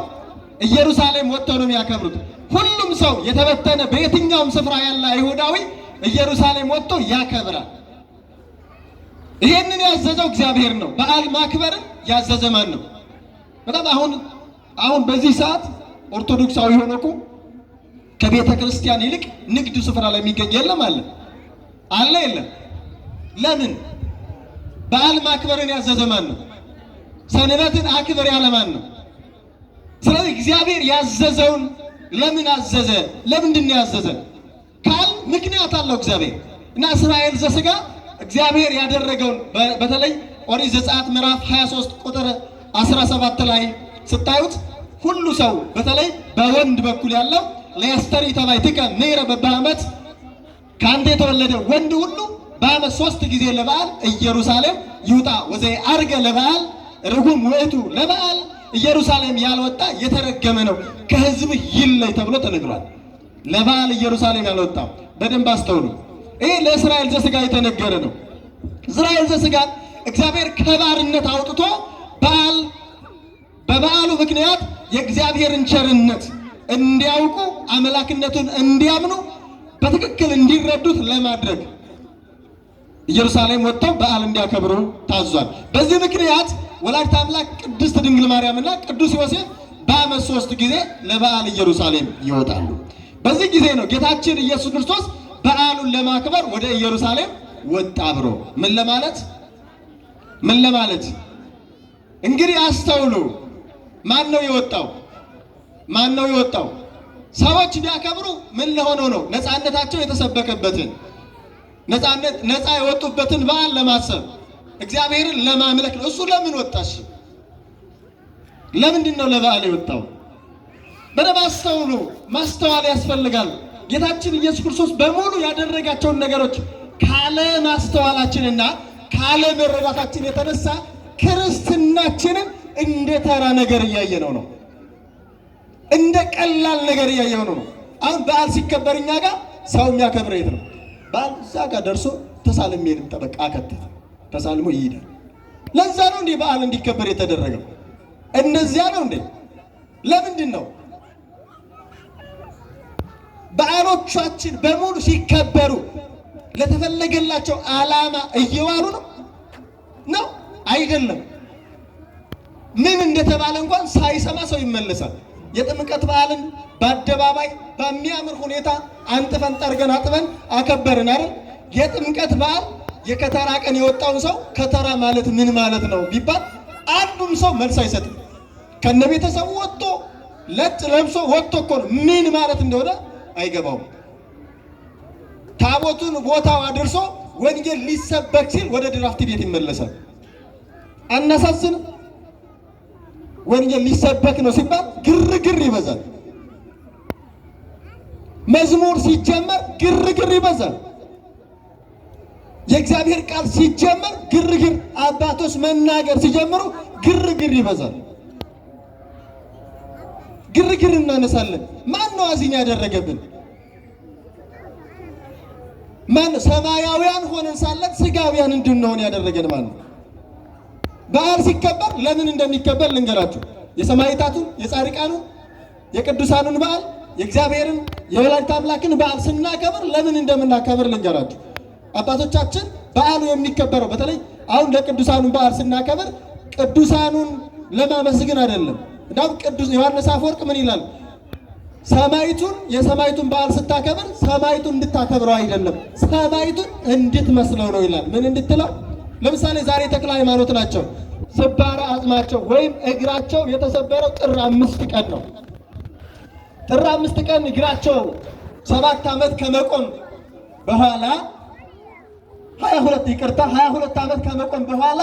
[SPEAKER 1] ኢየሩሳሌም ወጥተው ነው የሚያከብሩት። ሁሉም ሰው የተበተነ በየትኛውም ስፍራ ያለ አይሁዳዊ ኢየሩሳሌም ወጥቶ ያከብራል። ይህንን ያዘዘው እግዚአብሔር ነው። በዓል ማክበርን ያዘዘ ማን ነው? በጣም አሁን በዚህ ሰዓት ኦርቶዶክሳዊ ሆኖ እኮ ከቤተ ክርስቲያን ይልቅ ንግድ ስፍራ ላይ የሚገኝ የለም አለ የለም። ለምን? በዓል ማክበርን ያዘዘ ማን ነው? ሰንበትን አክብር ያለ ማን ነው? ስለዚህ እግዚአብሔር ያዘዘውን ለምን አዘዘ? ለምንድን ነው ያዘዘ ካል ምክንያት አለው እግዚአብሔር እና እስራኤል ዘሥጋ እግዚአብሔር ያደረገውን በተለይ ኦሪት ዘጸአት ምዕራፍ 23 ቁጥር 17 ላይ ስታዩት ሁሉ ሰው በተለይ በወንድ በኩል ያለው ለያስተሪ ተባይትከ ምሕረ በዓመት ከአንተ የተወለደ ወንድ ሁሉ በዓመት 3 ጊዜ ለበዓል ኢየሩሳሌም ይውጣ ወዘይ አርገ ለበዓል ርጉም ውእቱ ለበዓል ኢየሩሳሌም ያልወጣ የተረገመ ነው ከሕዝብ ይለይ ተብሎ ተነግሯል። ለበዓል ኢየሩሳሌም ያልወጣ በደንብ አስተውሉ። ይሄ ለእስራኤል ዘሥጋ የተነገረ ነው። እስራኤል ዘሥጋ እግዚአብሔር ከባርነት አውጥቶ በበዓሉ ምክንያት የእግዚአብሔርን ቸርነት እንዲያውቁ አምላክነቱን እንዲያምኑ በትክክል እንዲረዱት ለማድረግ ኢየሩሳሌም ወጥተው በዓል እንዲያከብሩ ታዟል። በዚህ ምክንያት ወላዲተ አምላክ ቅድስት ድንግል ማርያምና ቅዱስ ዮሴፍ በዓመት 3 ጊዜ ለበዓል ኢየሩሳሌም ይወጣሉ። በዚህ ጊዜ ነው ጌታችን ኢየሱስ ክርስቶስ በዓሉን ለማክበር ወደ ኢየሩሳሌም ወጣ ብሎ ምን ለማለት እንግዲህ አስተውሉ። ማን ነው የወጣው? ሰዎች ቢያከብሩ ምን ለሆነው ነው? ነፃነታቸው የተሰበከበትን ነፃ የወጡበትን በዓል ለማሰብ እግዚአብሔርን ለማምለክ ነው። እሱ ለምን ወጣሽ? ለምንድን ነው ለበዓል የወጣው? በደንብ አስተውሉ። ማስተዋል ያስፈልጋል። ጌታችን ኢየሱስ ክርስቶስ በሙሉ ያደረጋቸውን ነገሮች ካለ ማስተዋላችንና ካለ መረዳታችን የተነሳ ክርስትናችንን እንደ ተራ ነገር እያየነው ነው። እንደ ቀላል ነገር እያየነው ነው። አሁን በዓል ሲከበር እኛ ጋር ሰው የሚያከብር የት ነው? በዓል እዛ ጋር ደርሶ ተሳልሞ ይሄድም ጠበቃ አከተተ ተሳልሞ ይሄዳል። ለዛ ነው እንዴ በዓል እንዲከበር የተደረገው? እነዚያ ነው እንዴ? ለምንድን ነው በዓሎቻችን በሙሉ ሲከበሩ ለተፈለገላቸው ዓላማ እየዋሉ ነው? አይደለም። ምን እንደተባለ እንኳን ሳይሰማ ሰው ይመለሳል። የጥምቀት በዓልን በአደባባይ በሚያምር ሁኔታ አንጥፈን ጠርገን አጥበን አከበርን አይደል? የጥምቀት በዓል የከተራ ቀን የወጣውን ሰው ከተራ ማለት ምን ማለት ነው ቢባል አንዱም ሰው መልስ አይሰጥም። ከነቤተሰቡ ወጥቶ ለጥ ለብሶ ወጥቶ እኮ ነው ምን ማለት እንደሆነ አይገባውም። ታቦቱን ቦታው አድርሶ ወንጌል ሊሰበክ ሲል ወደ ድራፍት ቤት ይመለሳል። አናሳዝንም? ወንጌል ሊሰበክ ነው ሲባል ግርግር ይበዛል። መዝሙር ሲጀመር ግርግር ይበዛል። የእግዚአብሔር ቃል ሲጀመር ግርግር፣ አባቶች መናገር ሲጀምሩ ግርግር ይበዛል። ግርግር እናነሳለን። ማን ነው አዚም ያደረገብን? ማን ሰማያውያን ሆነን ሳለን ስጋውያን እንድንሆን ያደረገን ማን ነው? በዓል ሲከበር ለምን እንደሚከበር ልንገራችሁ። የሰማዕታቱን፣ የጻድቃኑን፣ የቅዱሳኑን በዓል የእግዚአብሔርን የወላዲተ አምላክን በዓል ስናከብር ለምን እንደምናከብር ልንገራችሁ። አባቶቻችን በዓሉ የሚከበረው በተለይ አሁን ለቅዱሳኑን በዓል ስናከብር ቅዱሳኑን ለማመስገን አይደለም። እንዳውም ቅዱስ ዮሐንስ አፈወርቅ ምን ይላል? የሰማዕቱን በዓል ስታከብር ሰማዕቱን እንድታከብረው አይደለም ሰማዕቱን እንድትመስለው ነው ይላል። ምን እንድትለው? ለምሳሌ ዛሬ ተክለ ሃይማኖት ናቸው። ስባረ አጽማቸው ወይም እግራቸው የተሰበረው ጥር 5 ቀን ነው። ጥር 5 ቀን እግራቸው 7 ዓመት ከመቆም በኋላ 22 ዓመት ከመቆም በኋላ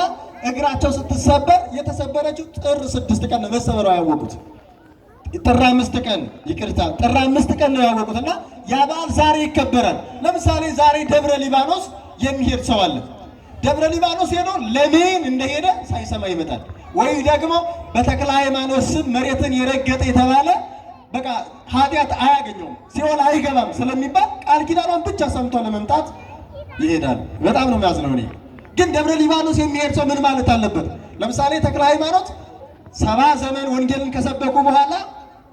[SPEAKER 1] እግራቸው ስትሰበር የተሰበረችው ጥር 6 ቀን ነው። መሰበሩ ያወቁት ጥር 5 ቀን ጥር 5 ቀን ነው ያወቁትና ያ በዓል ዛሬ ይከበራል። ለምሳሌ ዛሬ ደብረ ሊባኖስ የሚሄድ ሰው አለ። ደብረ ሊባኖስ ሄዶ ለምን እንደሄደ ሳይሰማ ይመጣል። ወይ ደግሞ በተክለ ሃይማኖት ስም መሬትን የረገጠ የተባለ በቃ ኃጢአት አያገኘውም ሲኦል አይገባም ስለሚባል ቃል ኪዳኗን ብቻ ሰምቶ ለመምጣት ይሄዳል። በጣም ነው የሚያዝነው። እኔ ግን ደብረ ሊባኖስ የሚሄድ ሰው ምን ማለት አለበት? ለምሳሌ ተክለ ሃይማኖት 70 ዘመን ወንጌልን ከሰበኩ በኋላ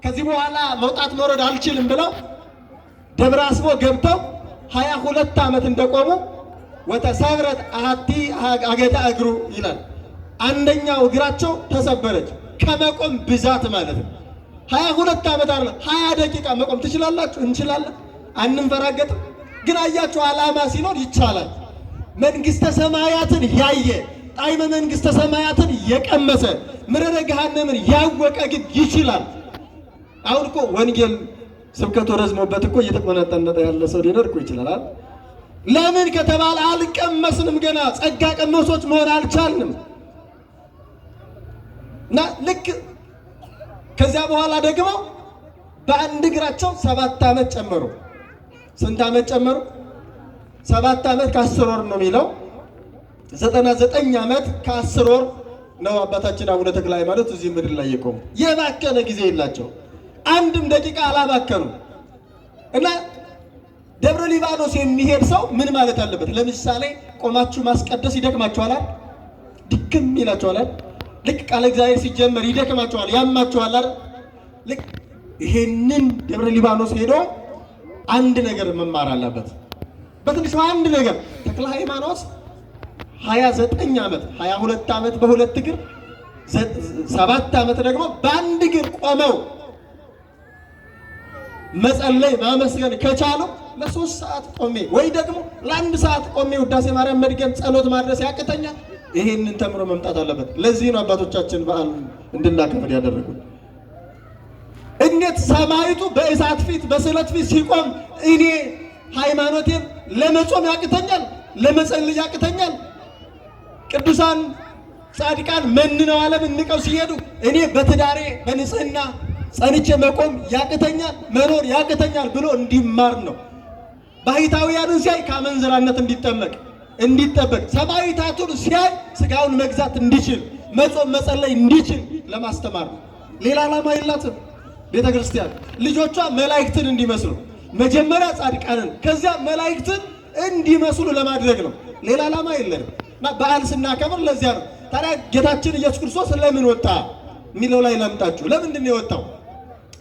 [SPEAKER 1] ከዚህ በኋላ መውጣት መውረድ አልችልም ብለው ደብረ አስቦ ገብተው 22 ዓመት እንደቆሙ ወተሰብረት አሐቲ አገዳ እግሩ ይላል። አንደኛው እግራቸው ተሰበረች ከመቆም ብዛት ማለት ነው። 22 ዓመት አይደለ 20 ደቂቃ መቆም ትችላላችሁ? እንችላለን፣ አንንፈራገጥም። ግን አያችሁ ዓላማ ሲኖር ይቻላል። መንግስተ ሰማያትን ያየ ጣዕመ መንግስተ ሰማያትን የቀመሰ ምረረ ገሃነምን ያወቀ ግን ይችላል። አሁን እኮ ወንጌል ስብከቱ ረዝሞበት እኮ እየተቆነጠነጠ ያለ ሰው ሊኖር እኮ ይችላል። ለምን ከተባለ አልቀመስንም፣ ገና ጸጋ ቀመሶች መሆን አልቻልንም። እና ልክ ከዚያ በኋላ ደግሞ በአንድ እግራቸው 7 ዓመት ጨመሩ። ስንት ዓመት ጨመሩ? 7 ዓመት ከ10 ወር ነው የሚለው። 99 ዓመት ከ10 ወር ነው አባታችን አቡነ ተክለ ሃይማኖት እዚህ ምድር ላይ የቆሙ። የባከነ ጊዜ የላቸው፣ አንድም ደቂቃ አላባከኑ። እና ደብረ ሊባኖስ የሚሄድ ሰው ምን ማለት አለበት? ለምሳሌ ቆማችሁ ማስቀደስ ይደክማችኋል፣ ድክም ይላችኋል። ልክ ቃለ እግዚአብሔር ሲጀመር ይደክማችኋል፣ ያማችኋል አይደል? ልክ ይሄንን ደብረ ሊባኖስ ሄዶ አንድ ነገር መማር አለበት። በትንሹ አንድ ነገር ተክለ ሃይማኖት 29 ዓመት 22 ዓመት በሁለት እግር 7 ዓመት ደግሞ በአንድ እግር ቆመው መጸለይ ማመስገን ከቻሉ ለ3 ሰዓት ቆሜ ወይ ደግሞ ለ1 ሰዓት ቆሜ ውዳሴ ማርያም መድገም ጸሎት ማድረስ ያቅተኛል። ይሄንን ተምሮ መምጣት አለበት። ለዚህ ነው አባቶቻችን በዓል እንድናከብር ያደረጉት። እንዴት ሰማዕቱ በእሳት ፊት በስለት ፊት ሲቆም እኔ ሃይማኖቴን ለመጾም ያቅተኛል፣ ለመጸለይ ያቅተኛል? ቅዱሳን ጻድቃን መንነው ዓለም ንቀው ሲሄዱ እኔ በትዳሬ በንጽህና ጸንቼ መቆም ያቅተኛል፣ መኖር ያቅተኛል ብሎ እንዲማር ነው። ባህታውያንን ሲያይ ከአመንዝራነት እንዲጠበቅ፣ ሰማዕታቱን ሲያይ ስጋውን መግዛት እንዲችል፣ መጾም መጸለይ እንዲችል ለማስተማር ነው። ሌላ ዓላማ የላትም ቤተ ክርስቲያን። ልጆቿ መላእክትን እንዲመስሉ መጀመሪያ ጻድቃንን ከዚያ መላእክትን እንዲመስሉ ለማድረግ ነው። ሌላ ዓላማ የለንም። እና በዓል ስናከብር ለዚያ ነው። ታዲያ ጌታችን ኢየሱስ ክርስቶስ ለምን ወጣ የሚለው ላይ ለምጣችሁ። ለምንድን ነው የወጣው?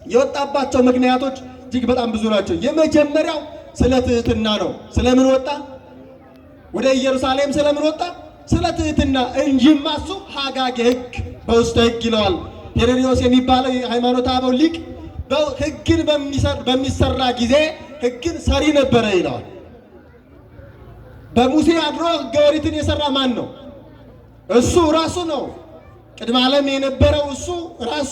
[SPEAKER 1] የወጣባቸው ምክንያቶች እጅግ በጣም ብዙ ናቸው። የመጀመሪያው ስለ ትህትና ነው። ስለምን ወጣ? ወደ ኢየሩሳሌም ስለምን ወጣ? ስለ ትህትና እንጂማ እሱ ሀጋጌ ሕግ በውስተ ሕግ ይለዋል ሄሮድዮስ የሚባለው የሃይማኖተ አበው ሊቅ። ሕግን በሚሰራ ጊዜ ሕግን ሰሪ ነበረ ይለዋል። በሙሴ አድሮ ሕገ ኦሪትን የሰራ ማን ነው? እሱ ራሱ ነው። ቅድመ ዓለም የነበረው እሱ ራሱ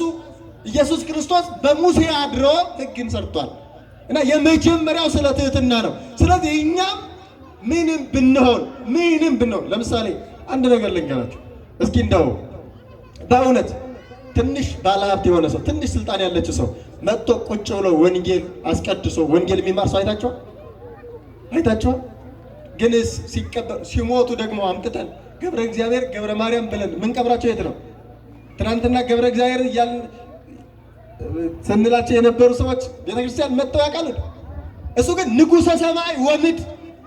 [SPEAKER 1] ኢየሱስ ክርስቶስ በሙሴ አድሮ ሕግን ሰርቷል። እና የመጀመሪያው ስለ ትህትና ነው። ስለዚህ እኛም ምንም ብንሆን ለምሳሌ አንድ ነገር ልንገራችሁ እስኪ። እንደው በእውነት ትንሽ ባለሀብት የሆነ ሰው ትንሽ ስልጣን ያለችው ሰው መጥቶ ቁጭ ብሎ ወንጌል አስቀድሶ ወንጌል የሚማር ሰው አይታችኋል? ግን ሲቀበር ሲሞቱ ደግሞ አምጥተን ገብረ እግዚአብሔር ገብረ ማርያም ብለን ምን ቀብራቸው የት ነው? ትናንትና ገብረ እግዚአብሔር እያልን ስንላቸው የነበሩ ሰዎች ቤተክርስቲያን መጥተው ያውቃሉ? እሱ ግን ንጉሠ ሰማይ ወምድር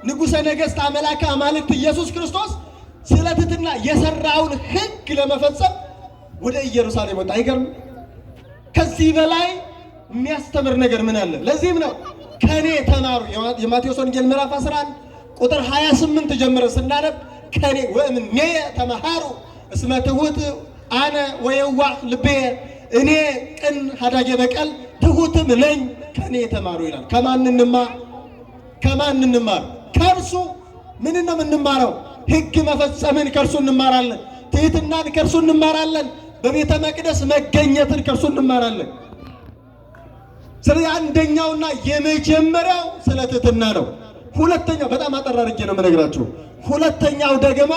[SPEAKER 1] ንጉሠ ነገሥት አምላከ አማልክት ኢየሱስ ክርስቶስ ስለ ትሕትና የሰራውን ሕግ ለመፈጸም ወደ ኢየሩሳሌም ወጣ። አይገርም? ከዚህ በላይ የሚያስተምር ነገር ምን አለ? ለዚህም ነው ከኔ ተማሩ የማቴዎስ ወንጌል ምዕራፍ 11 ቁጥር 28 ጀምሮ ስናነብ ከኔ ወእምኔ ተመሃሩ እስመ ትሑት አነ ወየዋህ ልቤ፣ እኔ ቅን ሀዳጌ በቀል ትሑትም ነኝ ከኔ ተማሩ ይላል። ከማን እንማር? ከእርሱ። ምን ነው የምንማረው? ሕግ መፈጸምን ከእርሱ እንማራለን። ትሕትናን ከእርሱ እንማራለን። በቤተ መቅደስ መገኘትን ከእርሱ እንማራለን። ስለዚህ አንደኛውና የመጀመሪያው ስለ ትሕትና ነው። ሁለተኛው በጣም አጠር አድርጌ ነው የምነግራችሁ። ሁለተኛው ደግሞ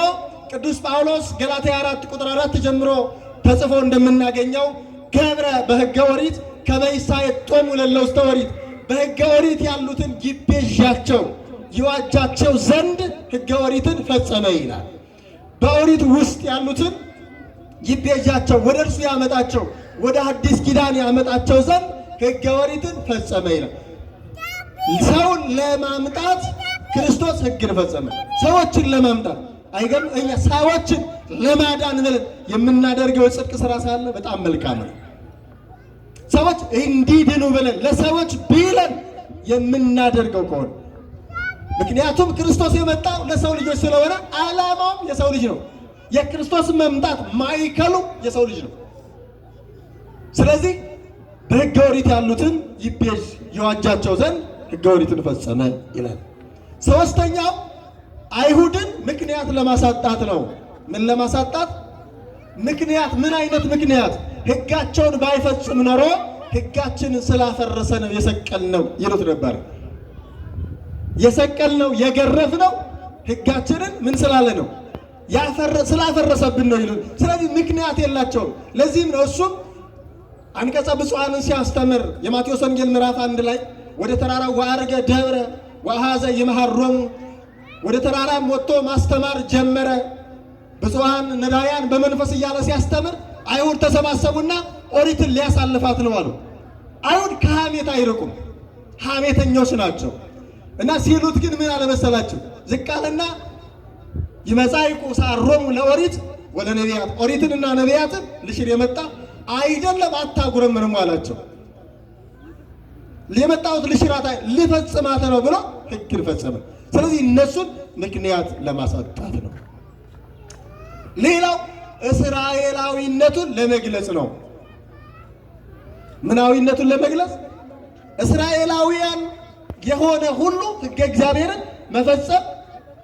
[SPEAKER 1] ቅዱስ ጳውሎስ ገላትያ 4 ቁጥር 4 ጀምሮ ተጽፎ እንደምናገኘው ገብረ በሕገ ኦሪት ከመ ይሳየጦሙ ለእለ ውስተ ኦሪት፣ በሕገ ኦሪት ያሉትን ይቤዣቸው ይዋጃቸው ዘንድ ሕገ ኦሪትን ፈጸመ ይላል። በኦሪት ውስጥ ያሉትን ይቤዣቸው ወደ እርሱ ያመጣቸው ወደ አዲስ ኪዳን ያመጣቸው ዘንድ ሕገ ኦሪትን ፈጸመ ይላል። ሰውን ለማምጣት ክርስቶስ ሕግን ፈጸመ። ሰዎችን ለማምጣት አይገርም? እኛ ሰዎችን ለማዳን ብለን የምናደርገው የጽድቅ ስራ ሳለ በጣም መልካም ነው። ሰዎች እንዲድኑ ብለን ለሰዎች ብለን የምናደርገው ከሆነ ምክንያቱም ክርስቶስ የመጣው ለሰው ልጆች ስለሆነ ዓላማውም የሰው ልጅ ነው። የክርስቶስ መምጣት ማዕከሉ የሰው ልጅ ነው። ስለዚህ በሕገ ኦሪት ያሉትን ይቤዥ ይዋጃቸው ዘንድ ሕገ ኦሪትን ፈጸመ ይላል። ሶስተኛው አይሁድን ምክንያት ለማሳጣት ነው። ምን ለማሳጣት? ምክንያት። ምን አይነት ምክንያት? ሕጋቸውን ባይፈጽም ኖሮ ሕጋችንን ስላፈረሰ ነው የሰቀልነው ይሉት ነበር። የሰቀልነው የገረፍነው ሕጋችንን ምን ስላለ ነው? ስላፈረሰብን ነው ይሉት። ስለዚህ ምክንያት የላቸውም። ለዚህም ነው እሱም አንቀጸ ብፁዓንን ሲያስተምር የማቴዎስ ወንጌል ምዕራፍ 1 ላይ ወደ ተራራው ወዐረገ ደብረ ወአኀዘ ይመሃሮሙ፣ ወደ ተራራም ወጥቶ ማስተማር ጀመረ። ብፁዓን ነዳያን በመንፈስ እያለ ሲያስተምር አይሁድ ተሰባሰቡና ኦሪትን ሊያሳልፋት ነው አሉ። አይሁድ ከሐሜት አይርቁም፣ ሐሜተኞች ናቸው። እና ሲሉት ግን ምን አለመሰላቸው? ዝቅ አለና ይመጻይቁ ሳሮሙ ለኦሪት ወለነቢያት፣ ኦሪትንና ነቢያትን ልሽር የመጣ አይደለም አታጉረምርሙ አላቸው። የመጣሁት ልሽራት ልፈጽማት ነው ብሎ ሕግን ፈጸመ። ስለዚህ እነሱን ምክንያት ለማሳጣት ነው። ሌላው እስራኤላዊነቱን ለመግለጽ ነው። ምናዊነቱን ለመግለጽ እስራኤላውያን የሆነ ሁሉ ሕገ እግዚአብሔርን መፈጸም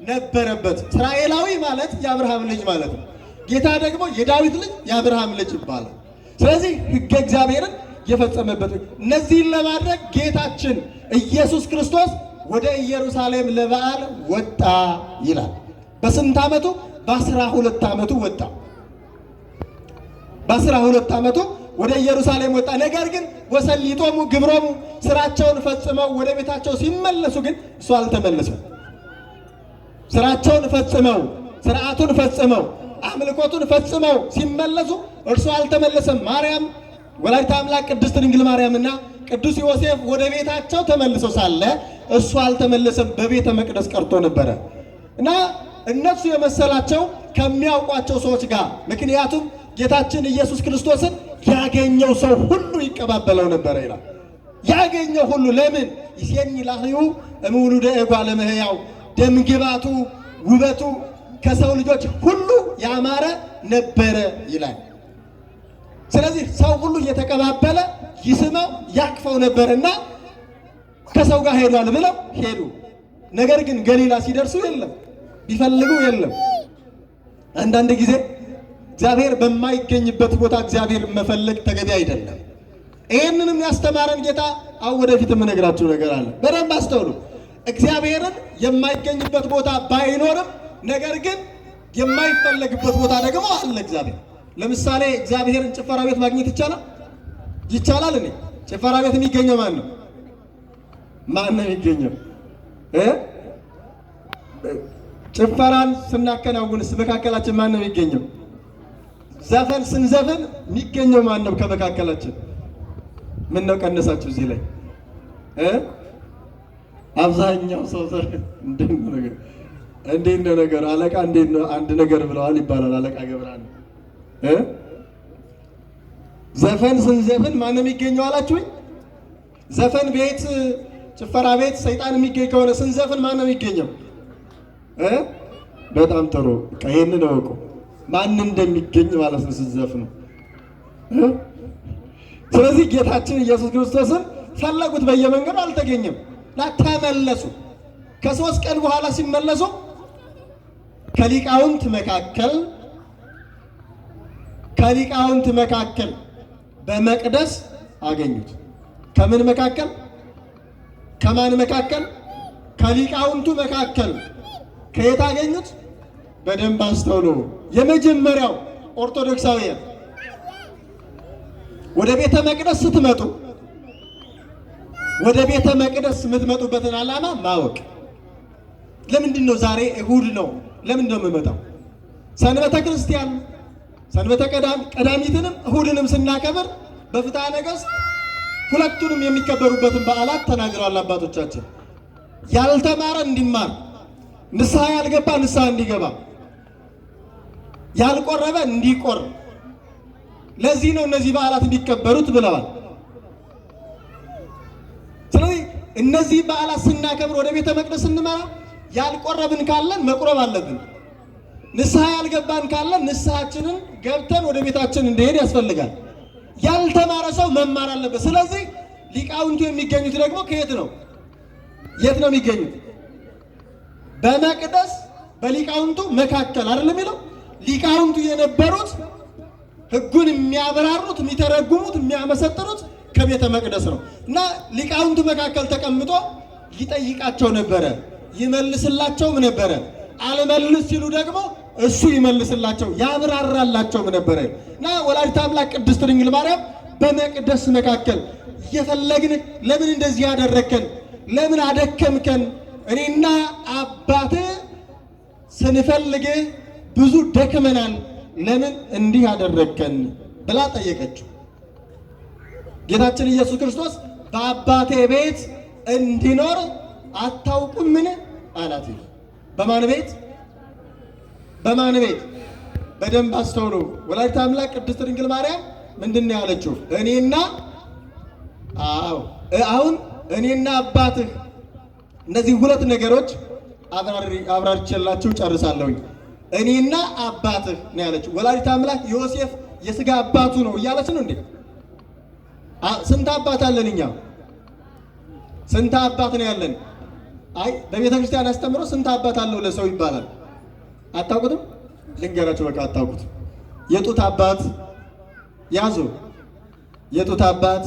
[SPEAKER 1] ነበረበት። እስራኤላዊ ማለት የአብርሃም ልጅ ማለት ነው። ጌታ ደግሞ የዳዊት ልጅ የአብርሃም ልጅ ይባላል። ስለዚህ ሕገ እግዚአብሔርን የፈጸመበት እነዚህን ለማድረግ ጌታችን ኢየሱስ ክርስቶስ ወደ ኢየሩሳሌም ለበዓል ወጣ ይላል። በስንት ዓመቱ? በ12 ዓመቱ ወጣ። በ12 ዓመቱ ወደ ኢየሩሳሌም ወጣ። ነገር ግን ወሰሊጦሙ ግብሮሙ ስራቸውን ፈጽመው ወደ ቤታቸው ሲመለሱ ግን እሱ አልተመለሰም። ስራቸውን ፈጽመው ስርዓቱን ፈጽመው አምልኮቱን ፈጽመው ሲመለሱ እርሱ አልተመለሰም። ማርያም ወላዲተ አምላክ ቅድስት ድንግል ማርያምና ቅዱስ ዮሴፍ ወደ ቤታቸው ተመልሰው ሳለ እሱ አልተመለሰም፣ በቤተ መቅደስ ቀርቶ ነበረ እና እነሱ የመሰላቸው ከሚያውቋቸው ሰዎች ጋር ምክንያቱም ጌታችን ኢየሱስ ክርስቶስን ያገኘው ሰው ሁሉ ይቀባበለው ነበረ ይላል። ያገኘው ሁሉ ለምን? ይሴኒ ላህዩ እምውሉደ እጓለ እመሕያው ደምግባቱ ውበቱ ከሰው ልጆች ሁሉ ያማረ ነበረ ይላል። ስለዚህ ሰው ሁሉ እየተቀባበለ ይስመው ያቅፈው ነበርና ከሰው ጋር ሄዷል ብለው ሄዱ። ነገር ግን ገሊላ ሲደርሱ የለም፣ ቢፈልጉ የለም። አንዳንድ ጊዜ እግዚአብሔር በማይገኝበት ቦታ እግዚአብሔር መፈለግ ተገቢ አይደለም። ይህንንም ያስተማረን ጌታ አሁን ወደፊት የምነግራችሁ ነገር አለ። በደንብ አስተውሉ። እግዚአብሔርን የማይገኝበት ቦታ ባይኖርም ነገር ግን የማይፈለግበት ቦታ ደግሞ አለ እግዚአብሔር። ለምሳሌ እግዚአብሔርን ጭፈራ ቤት ማግኘት ይቻላል? ይቻላል። እኔ ጭፈራ ቤት የሚገኘው ማን ነው? ማን ነው የሚገኘው? ጭፈራን ስናከናውንስ መካከላችን ማን ነው የሚገኘው? ዘፈን ስንዘፍን የሚገኘው ማን ነው ከመካከላችን? ምን ነው ቀነሳችሁ እዚህ ላይ? አብዛኛው ሰው እንዴት ነው ነገር አለቃ እንዴት ነው አንድ ነገር ብለዋል ይባላል። አለቃ ገብረሃና ዘፈን ስንዘፍን ማን ነው የሚገኘው አላችሁኝ? ዘፈን ቤት ጭፈራ ቤት ሰይጣን የሚገኝ ከሆነ ስንዘፍን ማን ነው የሚገኘው? በጣም ጥሩ። ይሄንን እወቁ፣ ማን እንደሚገኝ ማለት ነው ስንዘፍኑ። ስለዚህ ጌታችን ኢየሱስ ክርስቶስን ፈለጉት፣ በየመንገዱ አልተገኘም። ተመለሱ። ከ3 ቀን በኋላ ሲመለሱ ከሊቃውንት መካከል በመቅደስ አገኙት። ከምን መካከል? ከማን መካከል? ከሊቃውንቱ መካከል። ከየት አገኙት? በደንብ አስተውሉ። የመጀመሪያው ኦርቶዶክሳውያን ወደ ቤተ መቅደስ ስትመጡ ወደ ቤተ መቅደስ የምትመጡበትን ዓላማ ማወቅ። ለምንድን ነው ዛሬ እሁድ ነው? ለምንድን ነው የምመጣው? ሰንበተ ክርስቲያን ሰንበተ ቀዳሚትንም እሁድንም ስናከብር በፍትሐ ነገሥት ሁለቱንም የሚከበሩበትን በዓላት ተናግረዋል አባቶቻችን። ያልተማረ እንዲማር፣ ንስሐ ያልገባ ንስሐ እንዲገባ፣ ያልቆረበ እንዲቆርብ፣ ለዚህ ነው እነዚህ በዓላት እንዲከበሩት ብለዋል። ስለዚህ እነዚህ በዓላት ስናከብር ወደ ቤተ መቅደስ ስንመራ ያልቆረብን ካለን መቁረብ አለብን። ንስሐ ያልገባን ካለን ንስሐችንን ገብተን ወደ ቤታችን እንዲሄድ ያስፈልጋል። ያልተማረ ሰው መማር አለበት። ስለዚህ ሊቃውንቱ የሚገኙት ደግሞ ከየት ነው? የት ነው የሚገኙት? በመቅደስ በሊቃውንቱ መካከል አይደለም የሚለው። ሊቃውንቱ የነበሩት ሕጉን የሚያበራሩት፣ የሚተረጉሙት፣ የሚያመሰጥሩት ከቤተ መቅደስ ነው እና ሊቃውንቱ መካከል ተቀምጦ ይጠይቃቸው ነበረ፣ ይመልስላቸውም ነበረ። አልመልስ ሲሉ ደግሞ እሱ ይመልስላቸው ያብራራላቸውም ነበረ እና ወላዲተ አምላክ ቅድስት ድንግል ማርያም በመቅደስ መካከል እየፈለግን ለምን እንደዚህ ያደረከን? ለምን አደከምከን? እኔና አባትህ ስንፈልግህ ብዙ ደክመናል፣ ለምን እንዲህ አደረከን ብላ ጠየቀችው። ጌታችን ኢየሱስ ክርስቶስ በአባቴ ቤት እንዲኖር አታውቁምን አላት። በማን ቤት? በማን ቤት? በደንብ አስተውሉ። ወላዲተ አምላክ ቅድስት ድንግል ማርያም ምንድን ነው ያለችው? አሁን እኔና አባትህ፣ እነዚህ ሁለት ነገሮች አብራርቼላችሁ ጨርሳለሁኝ። እኔና አባትህ ነው ያለችው። ወላዲተ አምላክ ዮሴፍ የሥጋ አባቱ ነው እያለች ነው እንዴ? ስንት አባት አለን እኛ? ስንት አባት ነው ያለን? አይ በቤተ ክርስቲያን አስተምሮ ስንት አባት አለው ለሰው ይባላል። አታውቁትም? ልንገራችሁ፣ በቃ አታውቁት። የጡት አባት ያዙ። የጡት አባት፣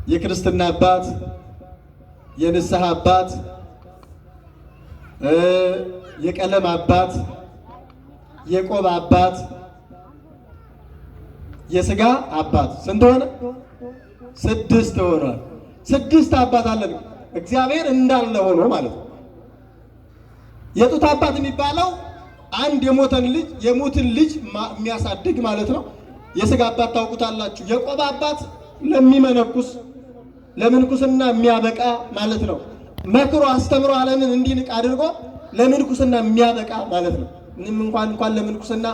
[SPEAKER 1] የክርስትና አባት፣ የንስሐ አባት፣ የቀለም አባት፣ የቆብ አባት፣ የሥጋ አባት ስንት ሆነ? 6 ሆኗል። 6 አባት አለን እግዚአብሔር እንዳለ ሆኖ ማለት ነው። የጡት አባት የሚባለው አንድ የሞትን ልጅ የሚያሳድግ ማለት ነው። የሥጋ አባት ታውቁታላችሁ። የቆብ አባት ለሚመነኩስ ለምንኩስና የሚያበቃ ማለት ነው። መክሮ አስተምሮ ዓለምን እንዲንቅ አድርጎ ለምንኩስና የሚያበቃ ማለት ነው። ምንም እንኳን ለምንኩስና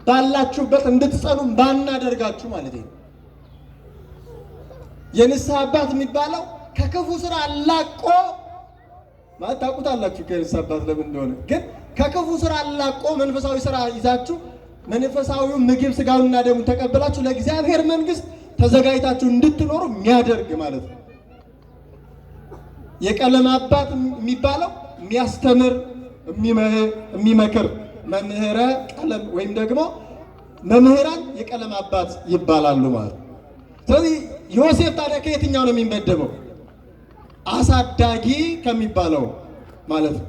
[SPEAKER 1] ባላችሁበት እንድትጸኑ ባናደርጋችሁ ማለት ነው። የንስሐ አባት የሚባለው ከክፉ ስራ አላቆ ማለት ታውቁታላችሁ። ከንስሐ አባት ለምን እንደሆነ ግን ከክፉ ስራ አላቆ መንፈሳዊ ስራ ይዛችሁ መንፈሳዊው ምግብ ሥጋውንና ደሙን ተቀበላችሁ ለእግዚአብሔር መንግሥት ተዘጋጅታችሁ እንድትኖሩ የሚያደርግ ማለት ነው። የቀለም አባት የሚባለው የሚያስተምር የሚመክር መምህረ ቀለም ወይም ደግሞ መምህራን የቀለም አባት ይባላሉ ማለት ነው። ስለዚህ ዮሴፍ ታዲያ ከየትኛው ነው የሚመደበው? አሳዳጊ ከሚባለው ማለት ነው።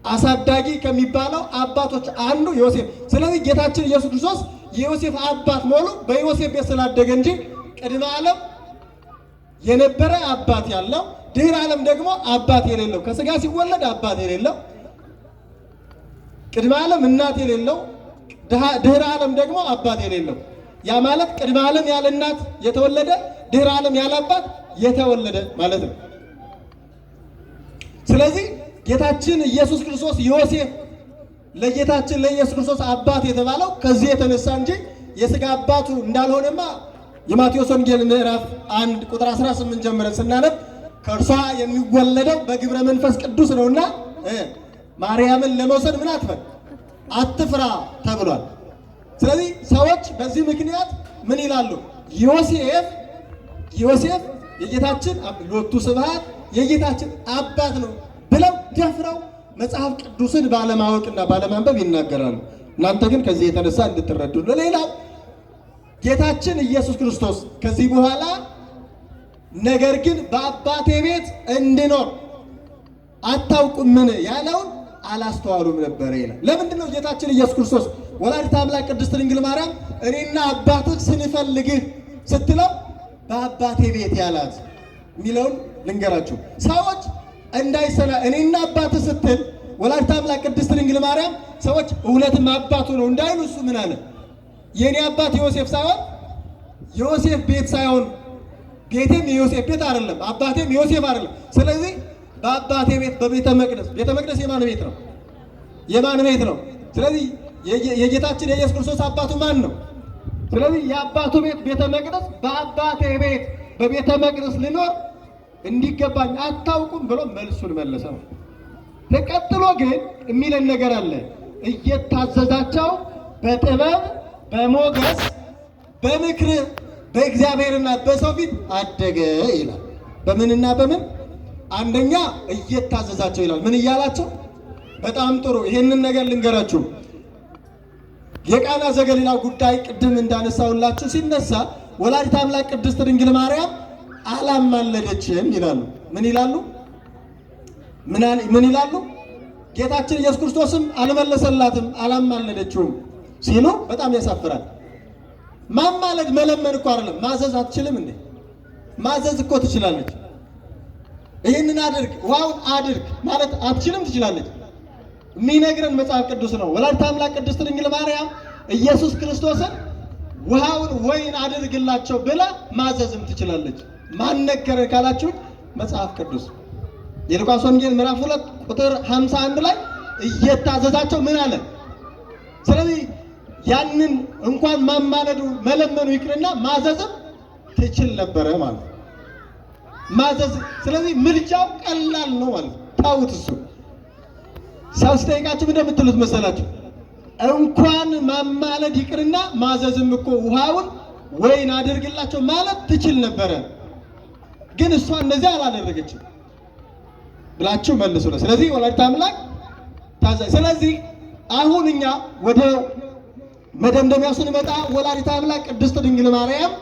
[SPEAKER 1] አሳዳጊ ከሚባለው አባቶች አንዱ ዮሴፍ። ስለዚህ ጌታችን ኢየሱስ ክርስቶስ የዮሴፍ አባት መሆኑ በዮሴፍ ቤት ስላደገ እንጂ ቅድመ ዓለም የነበረ አባት ያለው ድህረ ዓለም ደግሞ አባት የሌለው ከሥጋ ሲወለድ አባት የሌለው ቅድመ ዓለም እናት የሌለው ድህረ ዓለም ደግሞ አባት የሌለው ያ ማለት ቅድመ ዓለም ያለ እናት የተወለደ ድህረ ዓለም ያለ አባት የተወለደ ማለት ነው። ስለዚህ ጌታችን ኢየሱስ ክርስቶስ ዮሴፍ ለጌታችን ለኢየሱስ ክርስቶስ አባት የተባለው ከዚህ የተነሳ እንጂ የሥጋ አባቱ እንዳልሆነማ የማቴዎስ ወንጌል ምዕራፍ 1 ቁጥር 18 ጀምረን ስናነብ ከእርሷ የሚወለደው በግብረ መንፈስ ቅዱስ ነውና ማርያምን ለመውሰድ ምን አትፍራ ተብሏል። ስለዚህ ሰዎች በዚህ ምክንያት ምን ይላሉ? ዮሴፍ የጌታችን ሎቱ ስብሐት የጌታችን አባት ነው ብለው ደፍረው መጽሐፍ ቅዱስን ባለማወቅና ባለማንበብ ይናገራሉ። እናንተ ግን ከዚህ የተነሳ እንድትረዱ ነው። ሌላው ጌታችን ኢየሱስ ክርስቶስ ከዚህ በኋላ ነገር ግን በአባቴ ቤት እንድኖር አታውቁምን ያለውን አላስተዋሉም ነበር ይላል። ለምንድን ነው ጌታችን ኢየሱስ ክርስቶስ ወላዲተ አምላክ ቅድስት ድንግል ማርያም እኔና አባትህ ስንፈልግህ ስትለው በአባቴ ቤት ያላት የሚለውን ልንገራችሁ። ሰዎች እንዳይሰና እኔና አባትህ ስትል ወላዲተ አምላክ ቅድስት ድንግል ማርያም ሰዎች እውነትም አባቱ ነው እንዳይሉ እሱ ምን አለ? የኔ አባት ዮሴፍ ሳይሆን ዮሴፍ ቤት ሳይሆን ቤቴም የዮሴፍ ቤት አይደለም፣ አባቴም ዮሴፍ አይደለም። ስለዚህ በአባቴ ቤት በቤተ መቅደስ የማን ቤት ነው? የማን ቤት ነው? ስለዚህ የጌታችን የኢየሱስ ክርስቶስ አባቱ ማን ነው? ስለዚህ የአባቱ ቤት ቤተ መቅደስ፣ በአባቴ ቤት በቤተ መቅደስ ልኖር እንዲገባኝ አታውቁም ብሎ መልሱን መለሰ። ተቀጥሎ ግን የሚለን ነገር አለ። እየታዘዛቸው በጥበብ በሞገስ በምክር በእግዚአብሔርና በሰው ፊት አደገ ይላል። በምንና በምን? አንደኛ እየታዘዛቸው ይላል። ምን እያላቸው? በጣም ጥሩ። ይሄንን ነገር ልንገራችሁ። የቃና ዘገሊላ ጉዳይ ቅድም እንዳነሳውላችሁ ሲነሳ ወላዲተ አምላክ ቅድስት ድንግል ማርያም አላማለደችም ይላሉ። ምን ይላሉ? ምን ይላሉ? ጌታችን ኢየሱስ ክርስቶስም አልመለሰላትም፣ አላማለደችውም ሲሉ በጣም ያሳፍራል። ማማለድ መለመን እኮ አይደለም። ማዘዝ አትችልም እንዴ? ማዘዝ እኮ ትችላለች። ይህንን አድርግ ውሃውን አድርግ ማለት አትችልም? ትችላለች። የሚነግረን መጽሐፍ ቅዱስ ነው። ወላዲተ አምላክ ቅድስት ድንግል ማርያም ኢየሱስ ክርስቶስን ውሃውን ወይን አድርግላቸው ብላ ማዘዝም ትችላለች። ማን ነገረን ካላችሁ መጽሐፍ ቅዱስ የሉቃስ ወንጌል ምዕራፍ 2 ቁጥር 51 ላይ እየታዘዛቸው ምን አለ? ስለዚህ ያንን እንኳን ማማለዱ መለመኑ ይቅርና ማዘዝም ትችል ነበረ ማለት ማዘዝ። ስለዚህ ምልጃው ቀላል ነው ማለት ታውት እሱ ሳስጠይቃችሁ እንደምትሉት መሰላችሁ እንኳን ማማለድ ይቅርና ማዘዝም እኮ ውሃውን ወይን አድርግላቸው ማለት ትችል ነበረ፣ ግን እሷ እንደዚህ አላደረገችም ብላችሁ መልሱ ነው። ስለዚህ ወላዲተ አምላክ ታዛዥ። ስለዚህ አሁን እኛ ወደ መደምደሚያው ስንመጣ ወላዲተ አምላክ ቅድስት ድንግል ማርያም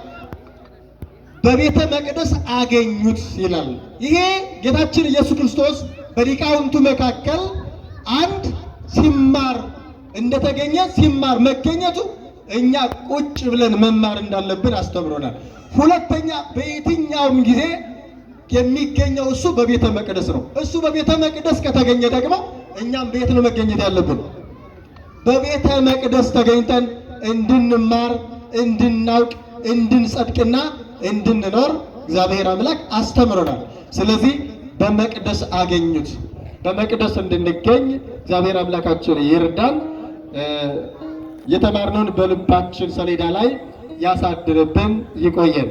[SPEAKER 1] በቤተ መቅደስ አገኙት ይላል። ይሄ ጌታችን ኢየሱስ ክርስቶስ በሊቃውንቱ መካከል አንድ ሲማር እንደተገኘ ሲማር መገኘቱ እኛ ቁጭ ብለን መማር እንዳለብን አስተምሮናል። ሁለተኛ በየትኛውም ጊዜ የሚገኘው እሱ በቤተ መቅደስ ነው። እሱ በቤተ መቅደስ ከተገኘ ደግሞ እኛም ቤት ነው መገኘት ያለብን። በቤተ መቅደስ ተገኝተን እንድንማር፣ እንድናውቅ፣ እንድንጸድቅና እንድንኖር እግዚአብሔር አምላክ አስተምሮናል። ስለዚህ በመቅደስ አገኙት። በመቅደስ እንድንገኝ እግዚአብሔር አምላካችን ይርዳን። የተማርነውን በልባችን ሰሌዳ ላይ ያሳድርብን፣ ይቆየን።